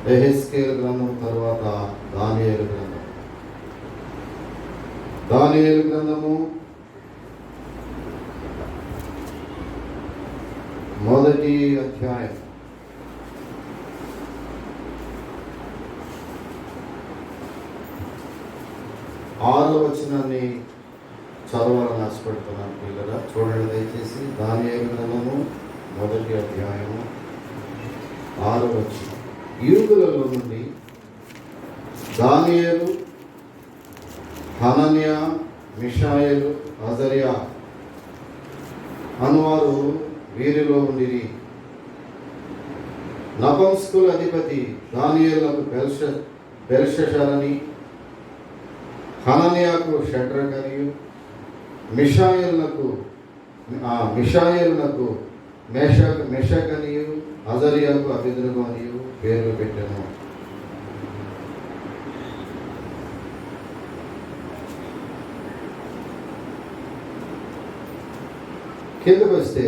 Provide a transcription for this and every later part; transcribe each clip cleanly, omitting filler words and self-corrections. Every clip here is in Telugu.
యెహెజ్కేలు గ్రంథం తర్వాత దానియేలు గ్రంథం. దానియేలు గ్రంథము మొదటి అధ్యాయం 6వ వచనాన్ని చదవాలని ఆశపడుతున్నాను పిల్లరా. చూడండి దయచేసి. దానియేలు గ్రంథము మొదటి అధ్యాయము 6వ వచనం. యూదులలో నుండి దానియేలు, హనన్యా, మిషాయేలు, అజర్యా అనువారు వీరిలో ఉండిరి. నపుంసకుల అధిపతి దానియేలుకు బెల్షస్సరని, హనన్యాకు షడ్రకనియు, మిషాయేలునకు మెషకనియు, అజర్యాకు అబేద్నెగో అనియు పేర్లు పెట్టెను. కిందకు వస్తే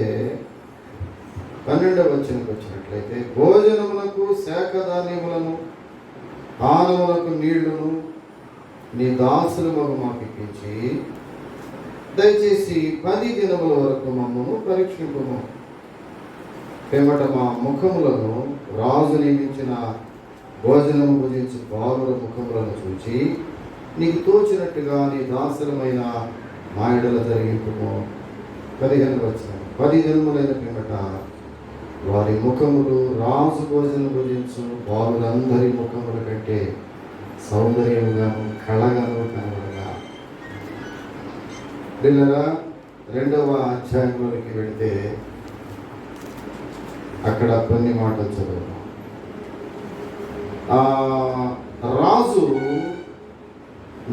12వ వచనంకి వచ్చినట్లయితే, భోజనములకు శాఖధాన్యములను, పానములకు నీళ్లను నీ దాసులు మాకు ఇప్పించి దయచేసి 10 దినముల వరకు మమ్మను పరీక్షింపుము. పిమ్మట మా ముఖములను రాజు నియమించిన భోజనము భుజించు బాలుర ముఖములను చూచి నీకు తోచినట్టుగా నీ దాసులమైన మా యెడల జరిగింపుము. 15వ వచనం. 10 దినములైన పిమ్మట వారి ముఖములు రాజు భోజనం భుజించు బాలురందరి ముఖముల కంటే సౌందర్యముగాను కళగాను కనబడగా. పిల్లరా, 2వ అధ్యాయంలోకి వెళితే అక్కడ కొన్ని మాటలు చదువు. రాజు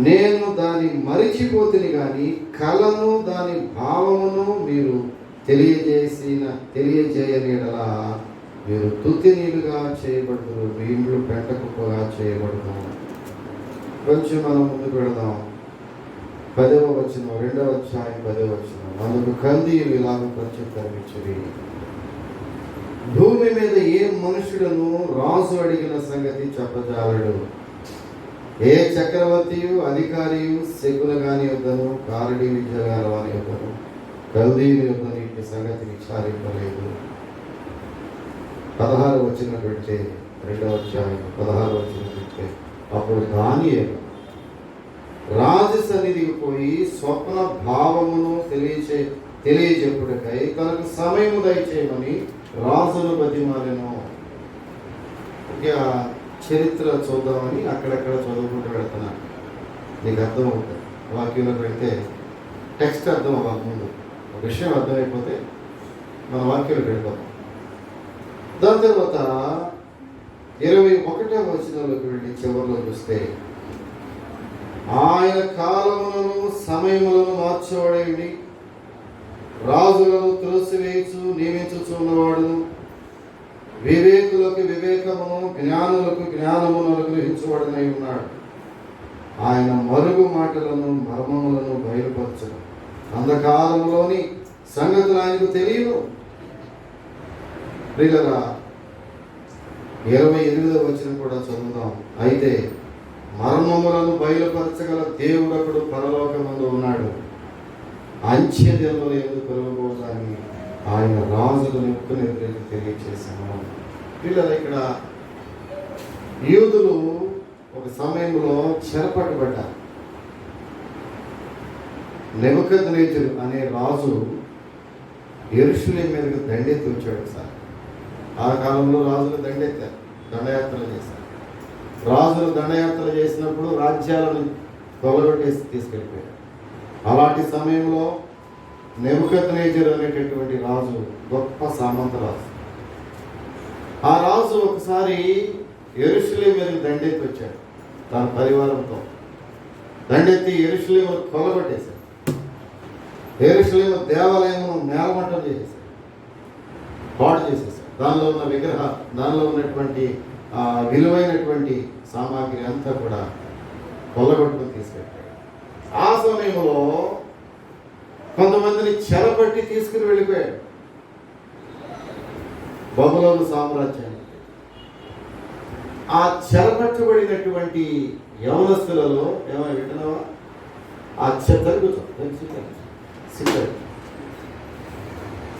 నేను దాన్ని మరిచిపోతుంది కానీ కళను దాని భావమును మీరు తెలియజేయనిలా మీరు తుత్తినీలుగా చేయబడుతున్నారు, మీ ఇండ్లు పెంటకుప్పగా చేయబడుతున్నాం. కొంచెం మనం ముందుకు వెళదాం. 10వ వచనం, 2వ అధ్యాయం 10వ వచనం. అందుకు కల్దీయులు ఇలాగ ప్రత్యుత్తరమిచ్చిరి, భూమి మీద ఏ మనుషులను రాజు అడిగిన సంగతి చెప్పజాలడు. ఏ చక్రవర్తియు అధికారియు శకున గాని యొద్దను, కారడి విద్యగాల వాని యొద్దను, కల్దీయుని యొద్దను ఇట్టి సంగతి విచారింపలేదు. 16వ వచనం పెడితే, 2వ అధ్యాయం 16వ వచనం పెడితే, అప్పుడు దానియేలు రాజు సన్నిధికి పోయి స్వప్న భావమును తెలియజెప్పుటకై తనకు సమయము దయచేయమని రాజును బతిమాలెను. ఇక చరిత్ర చూద్దామని అక్కడక్కడ చదువుకుంటూ వెళ్తున్నాను. నీకు అర్థమవుతుంది. వాక్యంలో పెడితే టెక్స్ట్ అర్థం అవ్వాలి. ముందు ఒక విషయం అర్థమైపోతే మన వాక్యంలో వెళ్ళిపోతాం. దాని తర్వాత 21వ వచనంలోకి వెళ్ళి చివరిలో చూస్తే, ఆయన కాలములను సమయములను మార్చేవాడేంటి, రాజులను త్రోసివేయచ్చు నియమించుచున్నవాడును, వివేకులకు వివేకమును జ్ఞానులకు జ్ఞానమును అనుగ్రహించబడినై ఉన్నాడు. ఆయన మరుగు మాటలను మర్మములను బయలుపరచడం, అంధకారంలోని సంగతులు ఆయనకు తెలియదు. ప్రియులారా, 28వ వచనం కూడా చదువుదాం. అయితే మర్మములను బయలుపరచగల దేవుడొకడు పరలోకమందు ఉన్నాడు, అంత్య దినములు ఎందుకు కలుగబోదని ఆయన రాజులను ఎప్పుకుని తెలియచేశాను. పిల్లలు, ఇక్కడ యూదులు ఒక సమయంలో చెరపట్టబడ్డారు. నెబుకద్నెజరు అనే రాజు యెరూషలేము మీదకి దండెత్తి వచ్చాడు. సార్, ఆ కాలంలో రాజులు దండెత్తారు, దండయాత్రలు చేశారు. రాజులు దండయాత్రలు చేసినప్పుడు రాజ్యాలను తొలగొట్టేసి తీసుకెళ్ళిపోయారు. అలాంటి సమయంలో నెబుకద్నెజరు అనేటటువంటి రాజు గొప్ప సామంత రాజు. ఆ రాజు ఒకసారి యెరూషలేము మీదకి దండెత్తి వచ్చాడు. తన పరివారంతో దండెత్తి యెరూషలేమును కొలగొట్టేశాడు. యెరూషలేము దేవాలయమును నేలమట్టం చేసేసాడు, పాడు చేసేసాడు. దానిలో ఉన్న దానిలో ఉన్నటువంటి విలువైనటువంటి సామాగ్రి అంతా కూడా కొల్లగొట్టుకుని తీసుకెళ్ళాడు. ఆ సమయంలో కొంతమందిని చెరపట్టి తీసుకుని వెళ్ళిపోయాడు బబులోను సామ్రాజ్యానికి. ఆ చెరపట్టబడినటువంటి యవనస్తులలో ఏమైనా వింటున్నావా? ఆ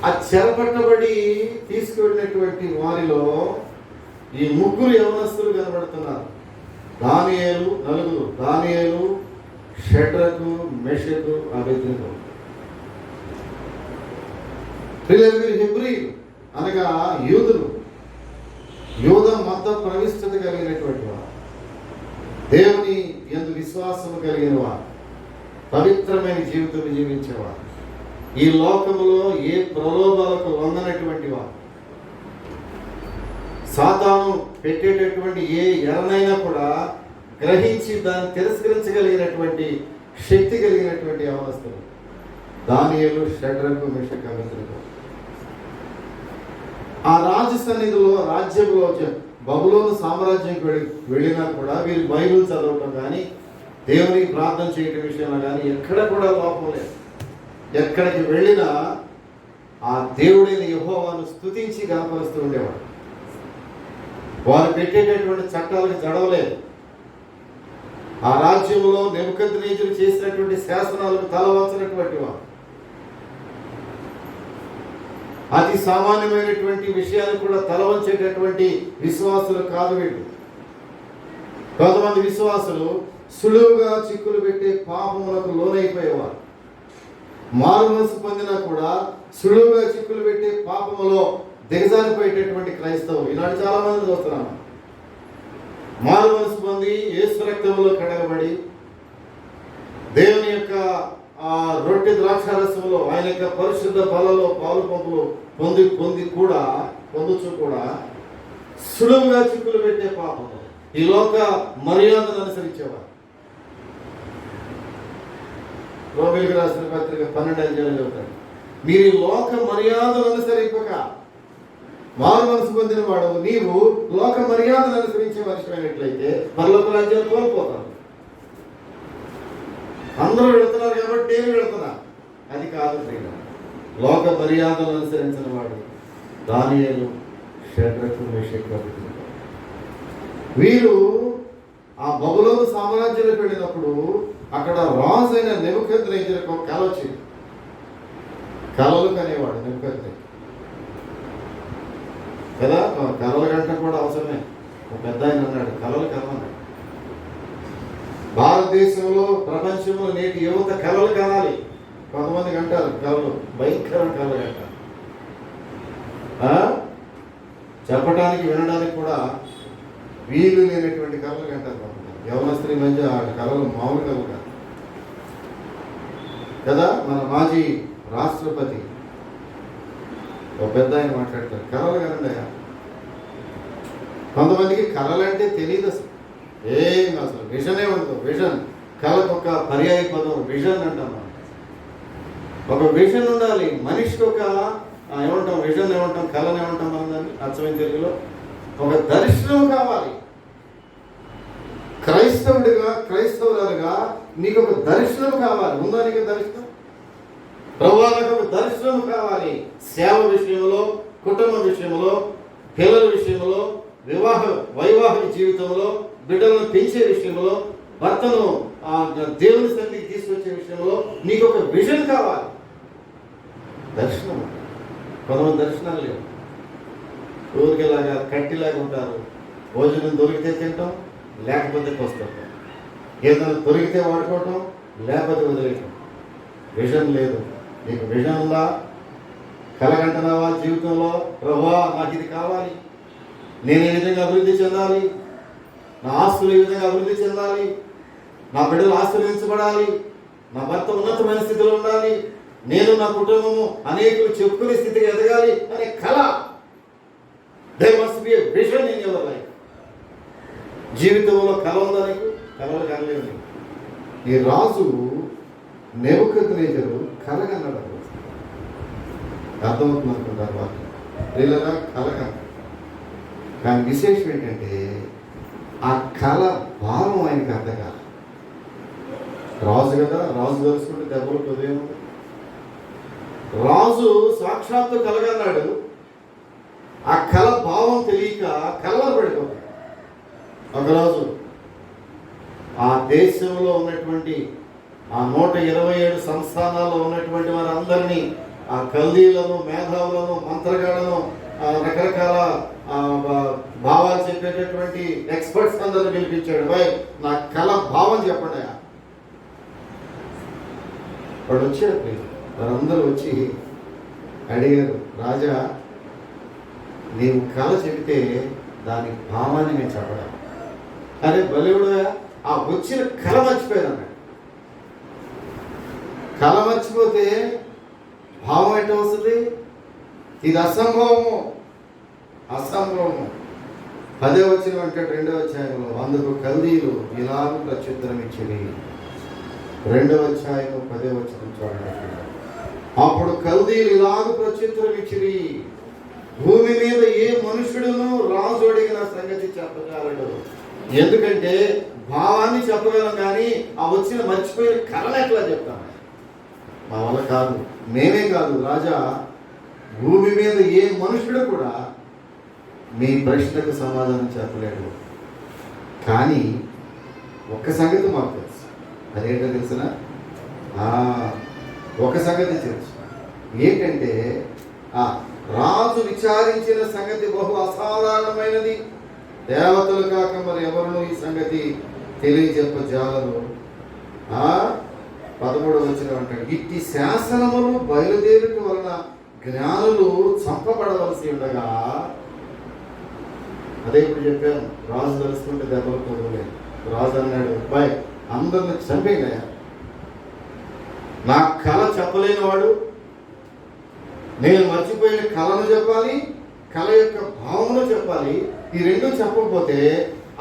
ఆ చెరపట్టబడి తీసుకువెళ్ళినటువంటి వారిలో ఈ ముగ్గురు యవనస్తులు కనబడుతున్నారు. దానియేలు, షడ్రకు, మెషకు, అబేద్నెగో. వీరు హెబ్రీయులు అనగా యూదులు, యూద మత ప్రవిష్టత కలిగినటువంటి వారు, దేవుని యందు విశ్వాసము కలిగిన వారు, పవిత్రమైన జీవితం జీవించేవారు, ఈ లోకములో ఏ ప్రలోభాలకు లొంగనటువంటి వారు, సాతాను పెట్టేటటువంటి ఏ ఎరనైనా కూడా గ్రహించి దాన్ని తిరస్కరించగలిగినటువంటి శక్తి కలిగినటువంటి అవస్థలు దానియేలు, షడ్రకు, మెషకు, అబేద్నెగో. ఆ రాజు సన్నిధిలో రాజ్యంలో బబులోను సామ్రాజ్యంకి వెళ్ళినా కూడా వీరు బైబిల్ చదవటం కానీ దేవునికి ప్రార్థన చేయటం విషయంలో కానీ ఎక్కడ కూడా లోపం లేదు. ఎక్కడికి వెళ్ళినా ఆ దేవుడైన యెహోవాను స్తుతించి గణపరుస్తూ ఉండేవాడు. వారు పెట్టేటటువంటి చట్టాలకు జడవలేదు. ఆ రాజ్యంలో నెబుకద్నెజరు చేసినటువంటి శాసనాలకు తలవంచినటువంటి వారు, అతి సామాన్యమైనటువంటి విషయాన్ని కూడా తలవంచేటటువంటి విశ్వాసులు కాదు వీళ్ళు. కొంతమంది విశ్వాసులు సులువుగా చిక్కులు పెట్టే పాపములకు లోనైపోయేవారు. మారు మనసు పొందినా కూడా సులువుగా చిక్కులు పెట్టే పాపములో దిగజారిపోయేటటువంటి క్రైస్తవులు ఈనాడు చాలా మంది చూస్తున్నాను. మారు మనసు పొంది యేసు రక్తంలో కడగబడి దేవుని యొక్క ఆ రొట్టె ద్రాక్షారసంలో ఆయన యొక్క పరిశుద్ధ బలలో పాలు పంపులు పొందుచు కూడా సులువుగా చిక్కులు పెట్టే పాపము, ఈ లోక మర్యాదను అనుసరించేవారు. రోమిలికి రాసిన పత్రిక 12 చెబుతాడు, మీరు ఈ లోక మర్యాదను అనుసరింపక మారు మనసు పొందిన వాడు నీవు లోక మర్యాదను అనుసరించే మనిషిమైనట్లయితే పరలోక రాజ్యాన్ని కోల్పోతాను. అందరూ వెళుతున్నారు కాబట్టి నేను వెళుతున్నా, అది కాదు ప్రియుల. లోక మర్యాదను అనుసరించిన వాడు దానియేలు, షడ్రకు, మెషకు, అబేద్నెగో. వీరు ఆ బబులోను సామ్రాజ్యంలోకి వెళ్ళినప్పుడు అక్కడ రాజు అయిన నెబుకద్నెజరుకు ఒక కల వచ్చింది. కలలు కనేవాడు నెబుకద్నెజరు కదా. కలలు కంటే కూడా అవసరమే. ఒక పెద్ద ఆయన అన్నాడు, కలలు కలవన్నాడు. భారతదేశంలో, ప్రపంచంలో నేటి యువత కలలు కనాలి. కొంతమందికి అంటారు కలలు, భయంకర కలలు అంటారు. చెప్పడానికి వినడానికి కూడా వీలు లేనటువంటి కళలు కంటారు. యవనస్త్రీ మధ్య కళలు మామూలు కళలు కాదు కదా. మన మాజీ రాష్ట్రపతి ఒక పెద్ద ఆయన మాట్లాడతారు, కళలు కనండి. కొంతమందికి కళలు అంటే తెలియదు అసలు, ఏం అసలు విజనే ఉండదు. విజన్ కళకు ఒక పర్యాయ పదం విజన్ అంటాం. ఒక విజన్ ఉండాలి మనిషికి. ఒక ఏమంటాం విజన్, ఏమంటాం కళను ఏమంటాం మనం దాన్ని అర్థమైన తెలుగులో? ఒక దర్శనం కావాలి. క్రైస్తవులుగా నీకు ఒక దర్శనం కావాలి. ఉందా నీకు దర్శనం? ప్రభువా నాకు ఒక దర్శనం కావాలి. సేవ విషయంలో, కుటుంబ విషయంలో, పిల్లల విషయంలో, వైవాహిక జీవితంలో, బిడ్డలను పెంచే విషయంలో, భర్తను దేవుని సన్నిధికి తీసుకొచ్చే విషయంలో నీకు ఒక విజన్ కావాలి. దర్శనం. కొంతమంది దర్శనాలు లేవు. ఊరికేలాగా కట్టిలాగా ఉంటారు. భోజనం దొరికితే తింటాం, లేకపోతే కోస్తాం. ఏదైనా దొరికితే వాడుకోవటం, లేకపోతే వదిలేయటం. విజన్ లేదు. నీకు విజన్ ఉందా? కలగంటున్నావా జీవితంలో? ప్రభువా నాకు ఇది కావాలి, నేను ఈ విధంగా అభివృద్ధి చెందాలి, నా ఆస్తులు ఈ విధంగా అభివృద్ధి చెందాలి, నా బిడ్డలు ఆశీర్వదించబడాలి, నా భర్త ఉన్నతమైన స్థితిలో ఉండాలి, నేను నా కుటుంబము అనేకులు చెప్పుకునే స్థితికి ఎదగాలి అనే కళ. There must be a vision in your life. జీవితంలో కళ ఉందా నీకు? కళలు కనలేవు. ఈ రాజు నెబుకద్నెజరు కలగన్నాడు. అర్థమవుతుంది అనుకుంటారు వాళ్ళు వీళ్ళగా కలగన్నారు. కానీ విశేషం ఏంటంటే ఆ కళ భావం ఆయనకి అర్థం కాదు. రాజు కదా, రాజు తెలుసుకుంటే దెబ్బలు ఉదయం. రాజు సాక్షాత్తు కలగన్నాడు. ఆ కళ భావం తెలియక కలవర పడిపోతాడు. ఒకరోజు ఆ దేశంలో ఉన్నటువంటి ఆ 127 సంస్థానాల్లో ఉన్నటువంటి వారందరినీ, ఆ కల్దీలను, మేధావులను, మంత్రగాళ్లను, రకరకాల భావాలు చెప్పేటటువంటి ఎక్స్పర్ట్స్ అందరూ పిలిపించాడు. బాయ్, నా కళ భావం చెప్పండి. వాడు వచ్చాడు. వారందరూ వచ్చి అడిగారు, రాజా నీవు కళ చెబితే దాని భావాన్ని మేము చెప్పడం. అరే బలివుడు, ఆ వచ్చిన కళ మర్చిపోయాను అన్నాడు. కళ మర్చిపోతే భావం ఎట్లా వస్తుంది? ఇది అసంభవము, అసంభవము. 10వ వచనం అంటే 2వ అధ్యాయంలో, అందుకు కల్దీలు ఇలాగ ప్రత్యుత్తరం ఇచ్చింది. 2వ అధ్యాయం 10వ వచనం చూడండి. అప్పుడు కల్దీలు ఇలాగ ప్రత్యుత్తరం ఇచ్చింది, భూమి మీద ఏ మనుషుడును రాజు అడిగిన సంగతి చెప్పగలడు. ఎందుకంటే భావాన్ని చెప్పగలం, కానీ ఆ వచ్చిన మర్చిపోయిన కళను ఎట్లా చెప్తాం? మా వల్ల కాదు, మేమే కాదు రాజా, భూమి మీద ఏ మనుషుడు కూడా మీ ప్రశ్నకు సమాధానం చెప్పలేడు. కానీ ఒక్క సంగతి మాకు తెలుసు. అదేంటో తెలిసిన? ఒక సంగతి తెలుసు. ఏంటంటే రాజు విచారించిన సంగతి బహు అసాధారణమైనది. దేవతలు కాక మరి ఎవరునూ ఈ సంగతి తెలియజెప్పజాలరు. 13వ వచనం అంటాడు, ఇట్టి శాసనములు బయలుదేరుట వలన జ్ఞానులు చంపబడవలసి ఉండగా. అదే ఇప్పుడు చెప్పాను, రాజు తెలుసుకుంటే దెబ్బలు పోలేదు. రాజు అన్నాడు, బాయ్ అందరిని చంపేగా, నా కళ చెప్పలేని వాడు, నేను మర్చిపోయిన కళను చెప్పాలి, కళ యొక్క భావమును చెప్పాలి. ఈ రెండు చెప్పకపోతే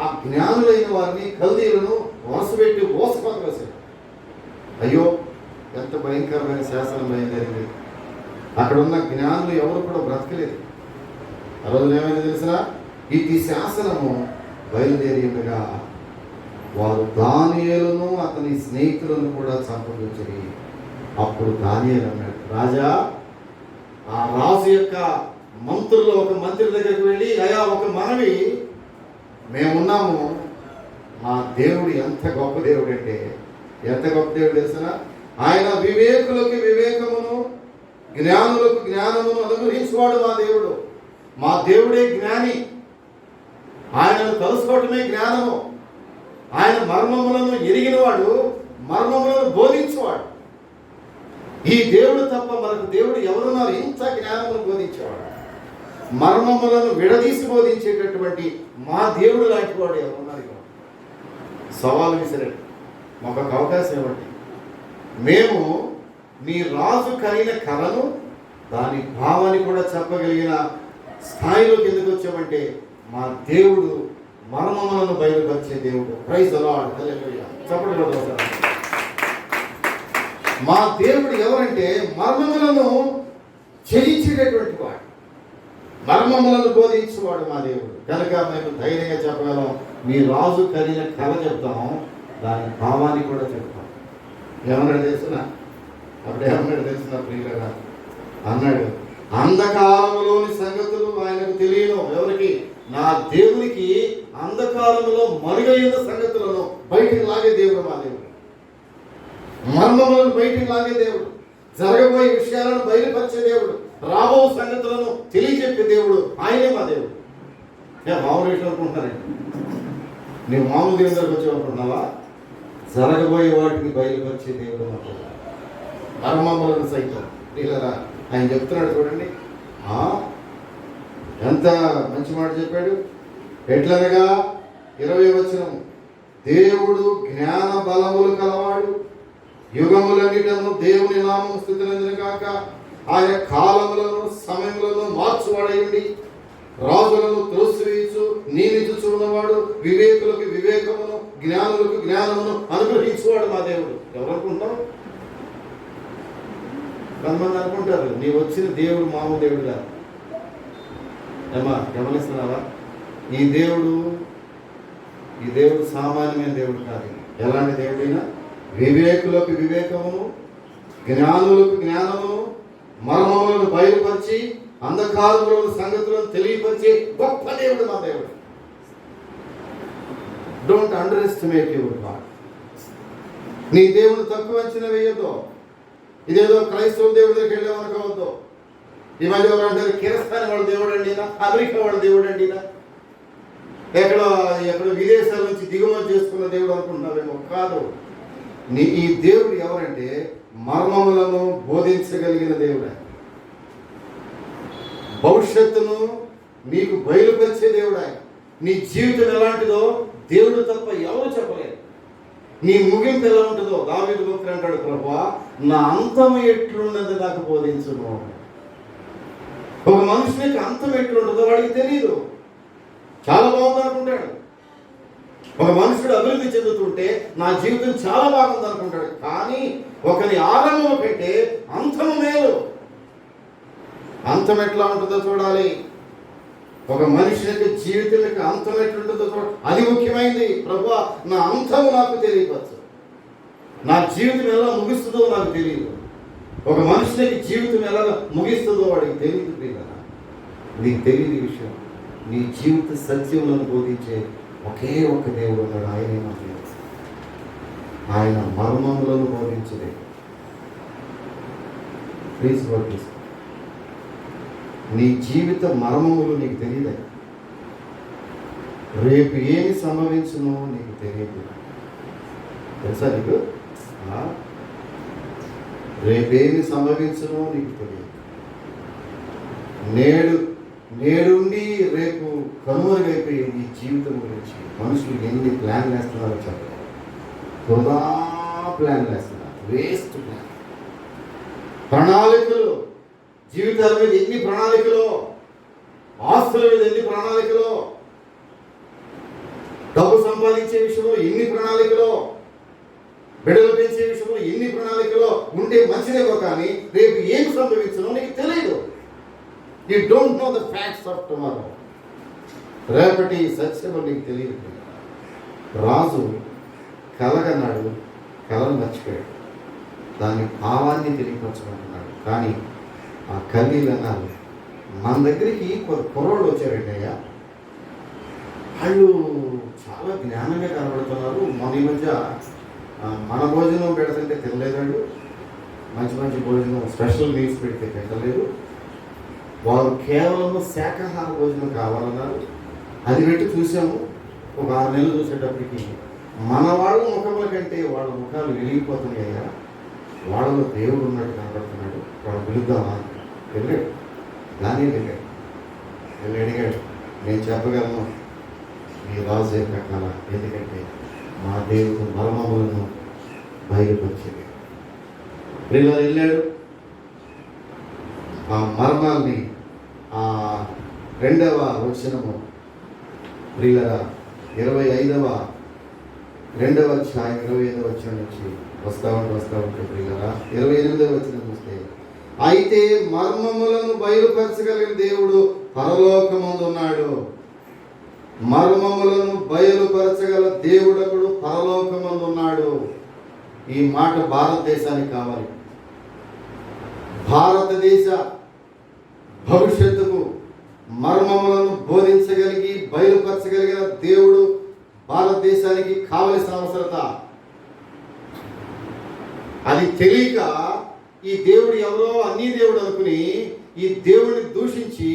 ఆ జ్ఞానులైన వారిని, కల్దీలను వరుసపెట్టి మోసపక్కలేశాడు. అయ్యో, ఎంత భయంకరమైన శాసనం బయలుదేరింది. అక్కడ ఉన్న జ్ఞానులు ఎవరు కూడా బ్రతకలేదు. ఆ రోజున ఏమైనా తెలిసినా, ఇటు శాసనము బయలుదేరి ఉండగా వారు దానియేలును అతని స్నేహితులను కూడా చంపవచ్చని. అప్పుడు దానియేలు అన్నాడు, రాజా, ఆ రాజు యొక్క మంత్రులు ఒక మంత్రి దగ్గరికి వెళ్ళి, అయా ఒక మనవి, మేమున్నాము, మా దేవుడు ఎంత గొప్ప దేవుడు అంటే, ఎంత గొప్ప దేవుడు తెలిసిన, ఆయన వివేకులకి వివేకమును, జ్ఞానులకు జ్ఞానమును అనుగ్రహించువాడు మా దేవుడు. మా దేవుడే జ్ఞాని, ఆయనను తెలుసుకోవటమే జ్ఞానము. ఆయన మర్మములను ఎరిగినవాడు, మర్మములను బోధించేవాడు. ఈ దేవుడు తప్ప మనకు దేవుడు ఎవరున్నారు ఇంత జ్ఞానమును బోధించేవాడు? మర్మములను విడదీసి బోధించేటటువంటి మా దేవుడు లాంటి వాడు ఎవరున్నారు? సవాలు విసిరండి, మాకు ఒక అవకాశం ఇవ్వండి. మేము మీ రాజు కలిగిన కళను, దాని భావాన్ని కూడా చెప్పగలిగిన స్థాయిలోకి ఎందుకు వచ్చామంటే, మా దేవుడు మర్మములను బయలుపరిచే దేవుడు. ప్రైజ్ ది లార్డ్, హల్లెలూయా. చెప్పండి. మా దేవుడు ఎవరంటే మర్మములను ఛేదించేటటువంటి వాడు, మర్మములను బోధించేవాడు మా దేవుడు. కనుక మేము ధైర్యంగా చెప్పగలం, మీ రాజు కలిగిన కళ చెప్తాం, దాని భావాన్ని కూడా చెప్తాం. ఏమన్నాడు తెలిసిన? అప్పుడు ఏమన్నాడు తెలిసిన ప్రియులరా? అన్నాడు, అంధకారములోని సంగతులు ఆయనకు తెలియను. ఎవరికి? నా దేవునికి అంధకారములో మరుగైన సంగతులను బయటికి లాగే దేవుడు మా దేవుడు. మర్మములను బయటికి లాగే దేవుడు, జరగబోయే విషయాలను బయలుపరిచే దేవుడు, రాబో సంగతులను తెలియజెప్పే దేవుడు ఆయనే మా దేవుడు. మామూలు విషయం అనుకుంటున్నారండి, నువ్వు మామూలు దేవుని దగ్గరకు వచ్చావనుకుంటున్నావా? జరగబోయే వాటిని బయలుపరిచే దేవుడు మా దేవుడు. మర్మములను సైతం ఇలా ఆయన చెప్తున్నాడు. చూడండి ఎంత మంచి మాట చెప్పాడు. ఎట్లనగా 20వ వచనం, దేవుడు జ్ఞాన బలములు కలవాడు, యుగములన్నిటను దేవుని నామం స్థుతినందును కాక ఆయన కాలములను సమయములను మార్చువాడయుండి రాజులను త్రోసివేయు నియమించుచు ఉన్నవాడు, వివేకులకు వివేకమును, జ్ఞానులకు జ్ఞానమును అనుగ్రహించువాడు మా దేవుడు. ఎవరు అనుకుంటాం? కొంతమంది అనుకుంటారు నీ వచ్చిన దేవుడు మామూలు దేవుడు కాదు. ఏమా గమనిస్తున్నావా? ఈ దేవుడు సామాన్యమైన దేవుడు కాదు. ఎలాంటి దేవుడైనా వివేకులకు వివేకమును, జ్ఞానులకు జ్ఞానమును, మర్మములను బయలుపరిచి అంధకారములను సంగతులను తెలియపరిచే గొప్ప దేవుడు మా దేవుడు. Don't under estimate your God. నీ దేవుడు తక్కువ అంచనా వేయొద్దు. ఇదేదో క్రైస్తవ దేవుడి దగ్గరికి వెళ్ళామనుకోవద్దు. ఈ మధ్య ఎవరు అంటారు కిరస్థాని వాళ్ళ దేవుడు అండినా, అమెరికా వాళ్ళ దేవుడు అండినా, ఎక్కడో విదేశాల నుంచి దిగుమతి చేసుకున్న దేవుడు అనుకుంటున్నావేమో. కాదు. ఈ దేవుడు ఎవరంటే మర్మములను బోధించగలిగిన దేవుడు. భవిష్యత్తును నీకు బయలుపరిచే దేవుడు ఆయన. నీ జీవితం ఎలాంటిదో దేవుడు తప్ప ఎవరు చెప్పలేరు. నీ ముగింపు ఎలా ఉంటుందో దావీదు భక్తుడు అంటాడు, ప్రభువా నా అంతం ఎట్లున్నది నాకు బోధించును. ఒక మనుషునికి అంతం ఎట్లుంటుందో వాడికి తెలియదు. చాలా బాగుంది అనుకుంటాడు. ఒక మనుషుడు అభివృద్ధి చెందుతుంటే నా జీవితం చాలా బాగుంది అనుకుంటాడు. కానీ ఒకని ఆరంభం కంటే అంతము మేలు. అంతం ఎట్లా ఉంటుందో చూడాలి. ఒక మనిషి యొక్క జీవితం యొక్క అంతం ఎట్లుంటుందో చూడాలి. అది ముఖ్యమైనది. ప్రభువా నా అంతము నాకు తెలియవచ్చు. నా జీవితం ఎలా ముగిస్తుందో నాకు తెలియదు. ఒక మనుషునికి జీవితం ఎలా ముగిస్తుందో వాడికి తెలియదు. నీకు తెలియని విషయం, నీ జీవిత సత్యములను బోధించే ఒకే ఒక దేవుడు ఉన్నాడు. ఆయనే నాకు తెలుసు. ఆయన మర్మములను బోధించదే. ప్లీజ్ నోటీస్, నీ జీవిత మర్మములు నీకు తెలియదే. రేపు ఏమి సంభవించునో నీకు తెలియదు. తెలుసా నీకు? రేపేమి సంభవించునో నీకు తెలియదు. నేడుండి రేపు కనుమరుగైపోయి ఈ జీవితం గురించి మనుషులు ఎన్ని ప్లాన్లు వేస్తున్నారో చెప్పాలి. వృధా ప్లాన్లు వేస్తున్నారు, వేస్ట్ ప్లాన్. ప్రణాళికలు, జీవితాల మీద ఎన్ని ప్రణాళికలు, ఆస్తుల మీద ఎన్ని ప్రణాళికలు, డబ్బు సంపాదించే విషయంలో ఎన్ని ప్రణాళికలు, బిడ్డలు పెంచే విషయంలో ఎన్ని ప్రణాళికలు ఉంటే మంచిదేమో, కానీ రేపు ఏం సంభవించనో నీకు తెలియదు. You don't know the facts of tomorrow. రేపటి సత్యము నీకు తెలియదు. రాజు కలగన్నాడు, కలను మర్చిపోయాడు. దాని భావాన్ని తెలియపరచమంటున్నాడు. కానీ ఆ కలీలు అన్నారు, మన దగ్గరికి కుర్రోళ్ళు వచ్చారండి అయ్యా, వాళ్ళు చాలా జ్ఞానంగా కనబడుతున్నారు. మన ఈ మధ్య మన భోజనం పెడుతుంటే తినలేదాడు, మంచి మంచి భోజనం స్పెషల్ మీల్స్ పెడితే పెట్టలేదు. వారు కేవలం శాకాహార భోజనం కావాలన్నారు. అది పెట్టి చూసాము. ఒక 6 నెలలు చూసేటప్పటికి మన వాళ్ళ ముఖముల కంటే వాళ్ళ ముఖాలు వెలిగిపోతున్నాయ్యా, వాళ్ళలో దేవుడు ఉన్నట్టు కనబడుతున్నాడు, వాళ్ళు పిలుద్దామా వెళ్ళాడు. దాన్ని వెళ్ళి అడిగాడు, నేను చెప్పగలను ఈ రాజు యొక్క కళ, ఎందుకంటే మా దేవుడు మర్మములను బయలుపరిచేది. పిల్లలు వెళ్ళాడు. ఆ మర్మాల్ని 2వ వచనము ప్రియుల 25వ 2వ అధ్యాయం 25వ వచనం నుంచి వస్తా ఉంటే ప్రియులరా 28వ వచనం చూస్తే, అయితే మర్మములను బయలుపరచగలిగిన దేవుడు పరలోకమందు ఉన్నాడు. మర్మములను బయలుపరచగల దేవుడకుడు పరలోకమందు ఉన్నాడు. ఈ మాట భారతదేశానికి కావాలి. భారతదేశ భవిష్యత్తుకు మర్మములను బోధించగలిగి బయలుపరచగలిగిన దేవుడు భారతదేశానికి కావలసిన అవసరత. అది తెలియక ఈ దేవుడు ఎవరో అన్ని దేవుడు అనుకుని ఈ దేవుడిని దూషించి,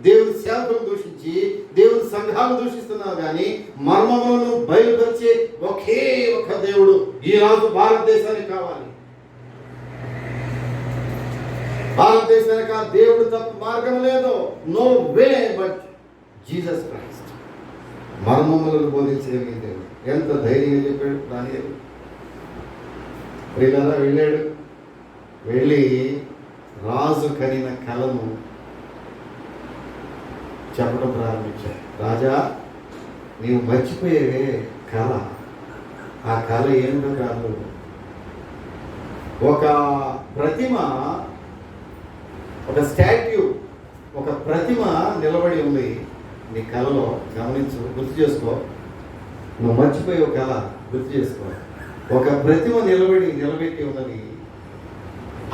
దేవుడి సేవకులను దూషించి, దేవుడి సంఘాలను దూషిస్తున్నారు. కానీ మర్మములను బయలుపరిచే ఒకే ఒక దేవుడు ఈరోజు భారతదేశానికి కావాలి. భారతదేశానికి ఆ దేవుడు తప్ప మార్గం లేదు. No way but Jesus Christ. మర్మములను బోధించగలిగిన దేవుడు. ఎంత ధైర్యంగా చెప్పాడు దానియేలు. ప్రియులారా వెళ్ళాడు. వెళ్ళి రాజు కనిన కలను చెప్పడం ప్రారంభించాడు. రాజా, నీవు మర్చిపోయేవే కళ. ఆ కళ ఏమిటో కాదు, ఒక ప్రతిమ, ఒక స్టాట్యూ, ఒక ప్రతిమ నిలబడి ఉంది నీ కళలో. గమనించు, గుర్తు చేసుకో. నువ్వు మర్చిపోయే కళ గుర్తు చేసుకో. ఒక ప్రతిమ నిలబెట్టి ఉన్నది.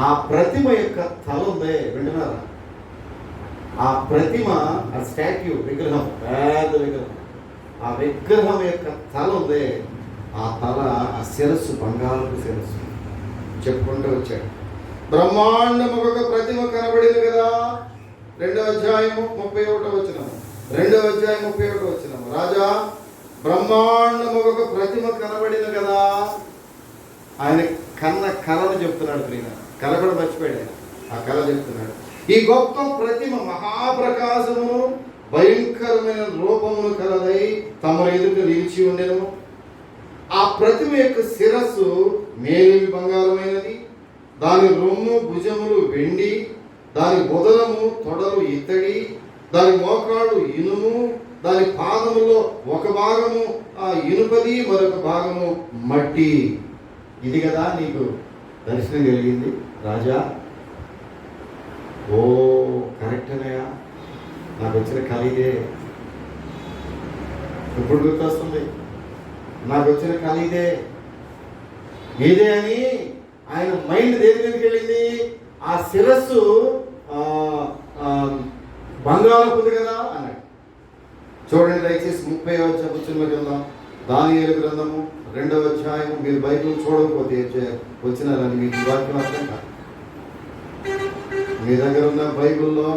ఆ ప్రతిమ యొక్క తల ఉందే, వింటున్నారా? ఆ ప్రతిమ, ఆ స్టాట్యూ, విగ్రహం, పెద్ద విగ్రహం, ఆ విగ్రహం యొక్క తల ఉంది, ఆ తల, ఆ శిరస్సు బంగారపు శిరస్సు. చెప్పుకుంటూ వచ్చాడు. బ్రహ్మాండము ఒక ప్రతిమ కనబడింది కదా. 2వ అధ్యాయము 31వ వచనము. 2వ అధ్యాయం 31వ వచనము. రాజా, బ్రహ్మాండము ఒక ప్రతిమ కనబడింది కదా. ఆయన కన్న కళను చెప్తున్నాడు. ప్రియ కళ కూడా మర్చిపోయాడు ఆయన. ఆ కళ చెప్తున్నాడు. ఈ గొప్ప ప్రతిమ మహాప్రకాశము భయంకరమైన రూపమును కలదై తమ ఎదుట నిలిచి ఉండెను. ఆ ప్రతిమ యొక్క శిరస్సు మేలిమి బంగారమైనది, దాని రొమ్ము భుజములు వెండి, దాని ఉదరము తొడలు ఇత్తడి, దాని మోకాళ్ళు ఇనుము, దాని పాదములో ఒక భాగము ఇనుపది, మరొక భాగము మట్టి. ఇది కదా నీకు దర్శనం కలిగింది రాజా. ఓ కరెక్టేనయా, నాకు వచ్చిన కళ ఇదే. ఇప్పుడు గుర్తొస్తుంది, నాకు వచ్చిన కళ ఇదే అని ఆయన మైండ్ దేని మీదకి వెళ్ళింది. ఆ శిరస్సు బంగారం ఉంది కదా అన్నాడు. చూడండి దయచేసి 30వ వచనంలో చూద్దాం. దానియేలు గ్రంథము 2వ అధ్యాయం. మీరు బైబిల్ చూడకపోతే వచ్చినారని మీకు వాక్యం అర్థం కాదు. మీ దగ్గర ఉన్న బైబిల్లో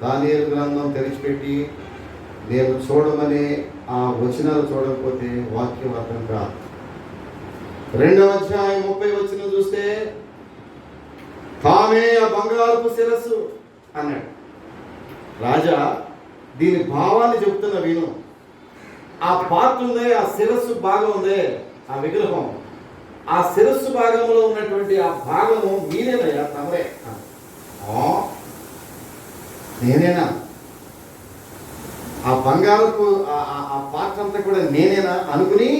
దానియేలు గ్రంథం తెరిచిపెట్టి నేను చూడమని ఆ వచనాలు చూడకపోతే వాక్యం అర్థం కాదు. 2వ అధ్యాయం 30వ వచనం చూస్తే తానే ఆ బంగారపు శిరస్సు అన్నాడు. రాజా, దీని భావాన్ని చెప్తున్న విను. ఆ పార్ట్ ఉందే, ఆ శిరస్సు భాగం ఉందే, ఆ విగ్రహం, ఆ శిరస్సు భాగంలో ఉన్నటువంటి ఆ భాగము మీరేనయ్యా, తమరే. నేనేనా? ఆ బంగారపు ఆ పార్ట్ అంతా కూడా నేనేనా అనుకుని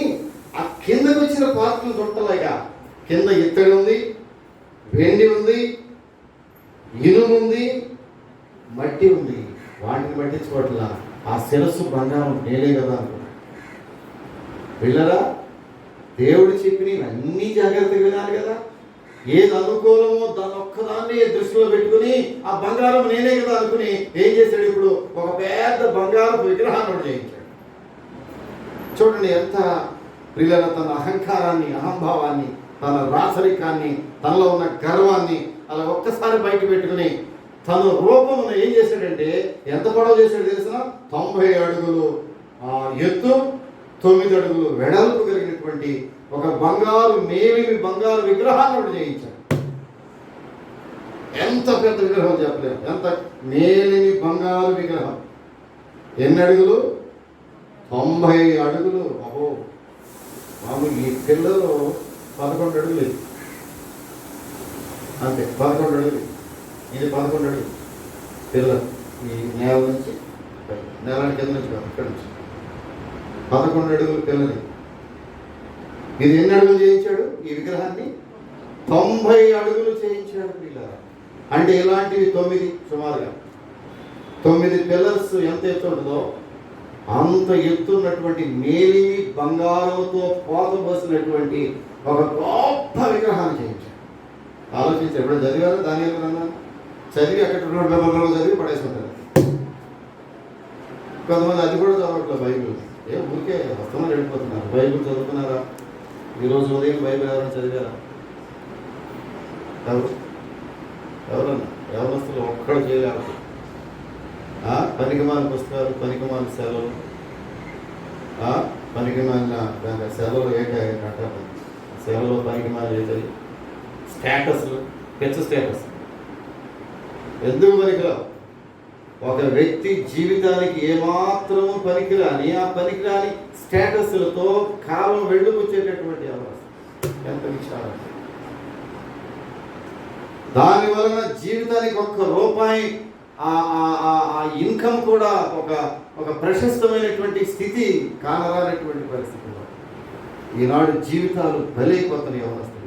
ఆ కిందకు వచ్చిన పాత్రలు చుట్టలేగా. కింద ఇత్తడి ఉంది, వెండి ఉంది, ఇనుము ఉంది, మట్టి ఉంది. వాటిని పట్టించుకోవట్లా. ఆ శిరస్సు బంగారం నేనే కదా అనుకున్నా. పిల్లరా, దేవుడు చెప్పిన అన్ని జాగ్రత్తగా వినాలి కదా. ఏది అనుకూలమో దాన్ని ఒక్కదాన్ని దృష్టిలో పెట్టుకుని ఆ బంగారం నేనే కదా అనుకుని ఏం చేశాడు? ఇప్పుడు ఒక పెద్ద బంగారపు విగ్రహాన్ని చేయించాడు. చూడండి ఎంత ప్రియుల, తన అహంకారాన్ని, అహంభావాన్ని, తన రాచరికాన్ని, తనలో ఉన్న గర్వాన్ని అలా ఒక్కసారి బయట పెట్టుకుని తన రూపమును ఏం చేశాడంటే ఎంత పొడవు చేశాడు తెలిసిన? 90 అడుగులు ఎత్తు, 9 అడుగులు వెడల్పు కలిగినటువంటి ఒక మేలిమి బంగారు విగ్రహాన్ని ఒకటి చేయించాడు. ఎంత పెద్ద విగ్రహం చెప్పలేము. ఎంత మేలిమి బంగారు విగ్రహం. ఎన్ని అడుగులు? 90 అడుగులు. అహో మామూలు ఈ పిల్లలు 11 అడుగులు అంతే. 11 అడుగులు. ఇది 11 అడుగులు పిల్లలు. ఈ నేల నుంచి నేల కింద నుంచి ఇక్కడ నుంచి 11 అడుగులు పిల్లలు. ఇది ఎన్ని అడుగులు చేయించాడు? ఈ విగ్రహాన్ని 90 అడుగులు చేయించాడు పిల్లలు. అంటే ఇలాంటివి 9 సుమారుగా 9 పిల్లర్స్ ఎంత ఎత్తు ఉంటుందో అంత ఎత్తున్నటువంటి మేలిమి బంగారంతో పోతబోసినటువంటి ఒక గొప్ప విగ్రహాన్ని చేయించాడు. ఆలోచించి ఎప్పుడైనా చదివారు? దానియేలు గ్రంథం చదివి అక్కడ చదివి పడేసి ఉంటారు. కొంతమంది అది కూడా చదవట్లేదు బైబిల్. ఊరికే వస్తున్నారు, వెళ్ళిపోతున్నారు. బైబిల్ చదువుతున్నారా? ఈరోజు ఉదయం బైబిల్ ఎవరైనా చదివారా? ఎవరన్నా? ఎవరస్తులు ఒక్కడు చేయలేరు. పనికిమాలిన పుస్తకాలు, పనికిమాలిన సెలవులు, పనికిమాలిన సెలవులు ఏంటంటారు? సెలవులో పనికిమాలి అవుతాయి. స్టేటస్లు, పెద్ద స్టేటస్ ఎందుకు పనికిరావు? ఒక వ్యక్తి జీవితానికి ఏమాత్రము పనికిరాని ఆ పనికిరాని స్టేటస్లతో కాలం వెళ్ళుకొచ్చేటటువంటి అవకాశం ఎంత విచారం. దాని వలన జీవితానికి ₹1 ఆ ఇన్కమ్ కూడా ఒక ప్రశస్తమైనటువంటి స్థితి కానరానటువంటి పరిస్థితుల్లో ఈనాడు జీవితాలు బలైపోతున్నాయి. అవస్థలు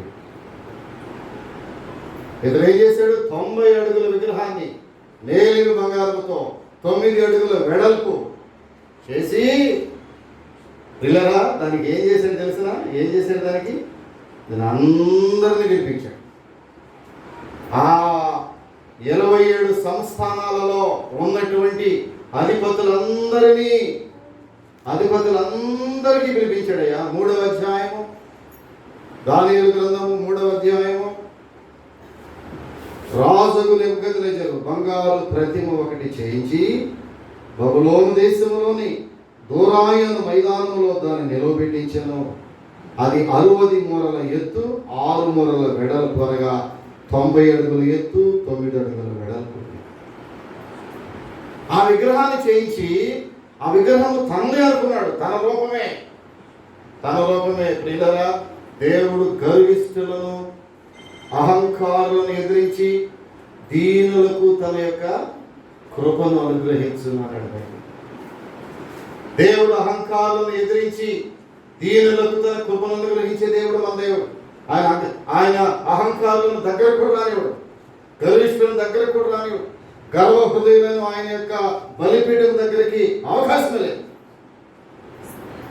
ఇతను ఏం చేశాడు? 90 అడుగుల విగ్రహాన్ని మేలిమి బంగారంతో 9 అడుగుల వెడల్పు చేసి పిల్లరా దానికి ఏం చేశాడు తెలిసిన? ఏం చేశాడు? దానికి నేను అందరినీ గెలిపించాడు. ఆ 27 సంస్థానాలలో ఉన్నటువంటి అధిపతులందరినీ అధిపతులందరికీ పిలిపించాడయ్యా. 3వ అధ్యాయము దానియేలు గ్రంథము 3వ అధ్యాయము. రాజుకు నెబుకద్నెజరు బంగారు ప్రతిమ ఒకటి చేయించి బబులోను దేశంలోని దూరాయను మైదానంలో దాన్ని నిలవబెట్టించాను. అది 60 మూరల ఎత్తు, 6 మూరల వెడల్పు, అనగా 90 అడుగుల ఎత్తు, 9 అడుగుల వెడల్పు. ఆ విగ్రహాన్ని చేయించి, ఆ విగ్రహం తనదే అనుకున్నాడు. తన రూపమే. ప్రియులారా, దేవుడు గర్విష్ఠులను, అహంకారులను ఎదిరించి దీనులకు తన యొక్క కృపను అనుగ్రహించున్నాడు. దేవుడు అహంకారులను ఎదిరించి దీనులకు తన కృపను అనుగ్రహించే దేవుడు మన దేవుడు. ఆయన అహంకారులను దగ్గర కూడా రానివాడు, గర్విష్ఠులను దగ్గర కూడా రానివాడు. గర్వ హృదయులను ఆయన యొక్క బలిపీఠం దగ్గరికి అవకాశం లేదు.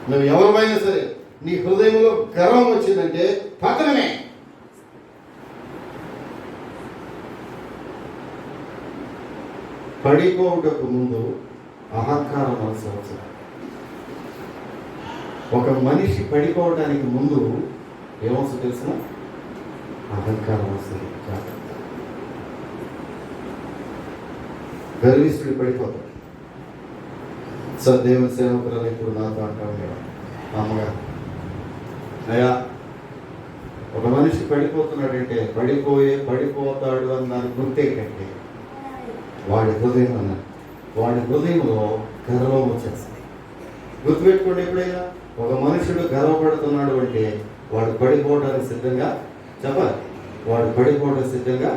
నువ్వు ఎవరిపైనా సరే నీ హృదయంలో గర్వం వచ్చిందంటే పతనమే. పడిపోవుటకు ముందు అహంకారం మనసు అవసరం. ఒక మనిషి పడిపోవడానికి ముందు ఏమవసరం తెలిసిన? అహంకారం వస్తుంది. గర్విష్ఠుడు పడిపోతాడు. దేవుని సేవకురాలు ఇప్పుడు నాతో అంటాం కదా, అమ్మగారు, ఒక మనిషి పడిపోతున్నాడంటే పడిపోతాడు అని దానికి గుర్తేంటంటే వాడి హృదయంలో గర్వం వచ్చేస్తుంది. గుర్తుపెట్టుకోండి, ఎప్పుడైనా ఒక మనుషుడు గర్వపడుతున్నాడు అంటే వాడు పడిపోవడానికి సిద్ధంగా వాడు పడిపోవడానికి సిద్ధంగా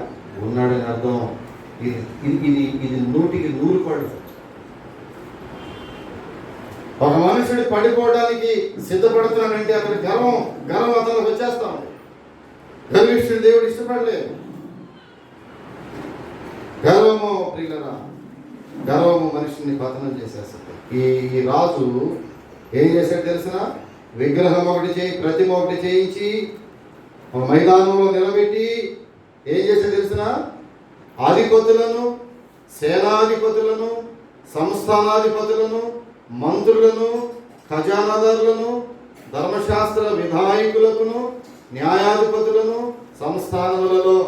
ఉన్నాడని అర్థం. ఇది 100% ఒక మనుషుడు పడిపోవడానికి సిద్ధపడుతున్నాడంటే అతని గర్వం అతనికి వచ్చేస్తా ఉంది. గర్విష్ఠుడు దేవుడు ఇష్టపడలేదు. గర్వము మనిషిని పతనం చేసేస్తుంది. ఈ రాజు ఏం చేశాడు తెలిసిన? విగ్రహం ప్రతిమ ఒకటి చేయించి మైదానంలో నిలబెట్టి ఏం చేశాడు తెలిసిన? అధిపతులను, సేనాధిపతులను, సంస్థానాధిపతులను, మంత్రులను, ఖజానాదారులను, ధర్మశాస్త్ర విధాయకులను, న్యాయాధిపతులను, సంస్థానములలో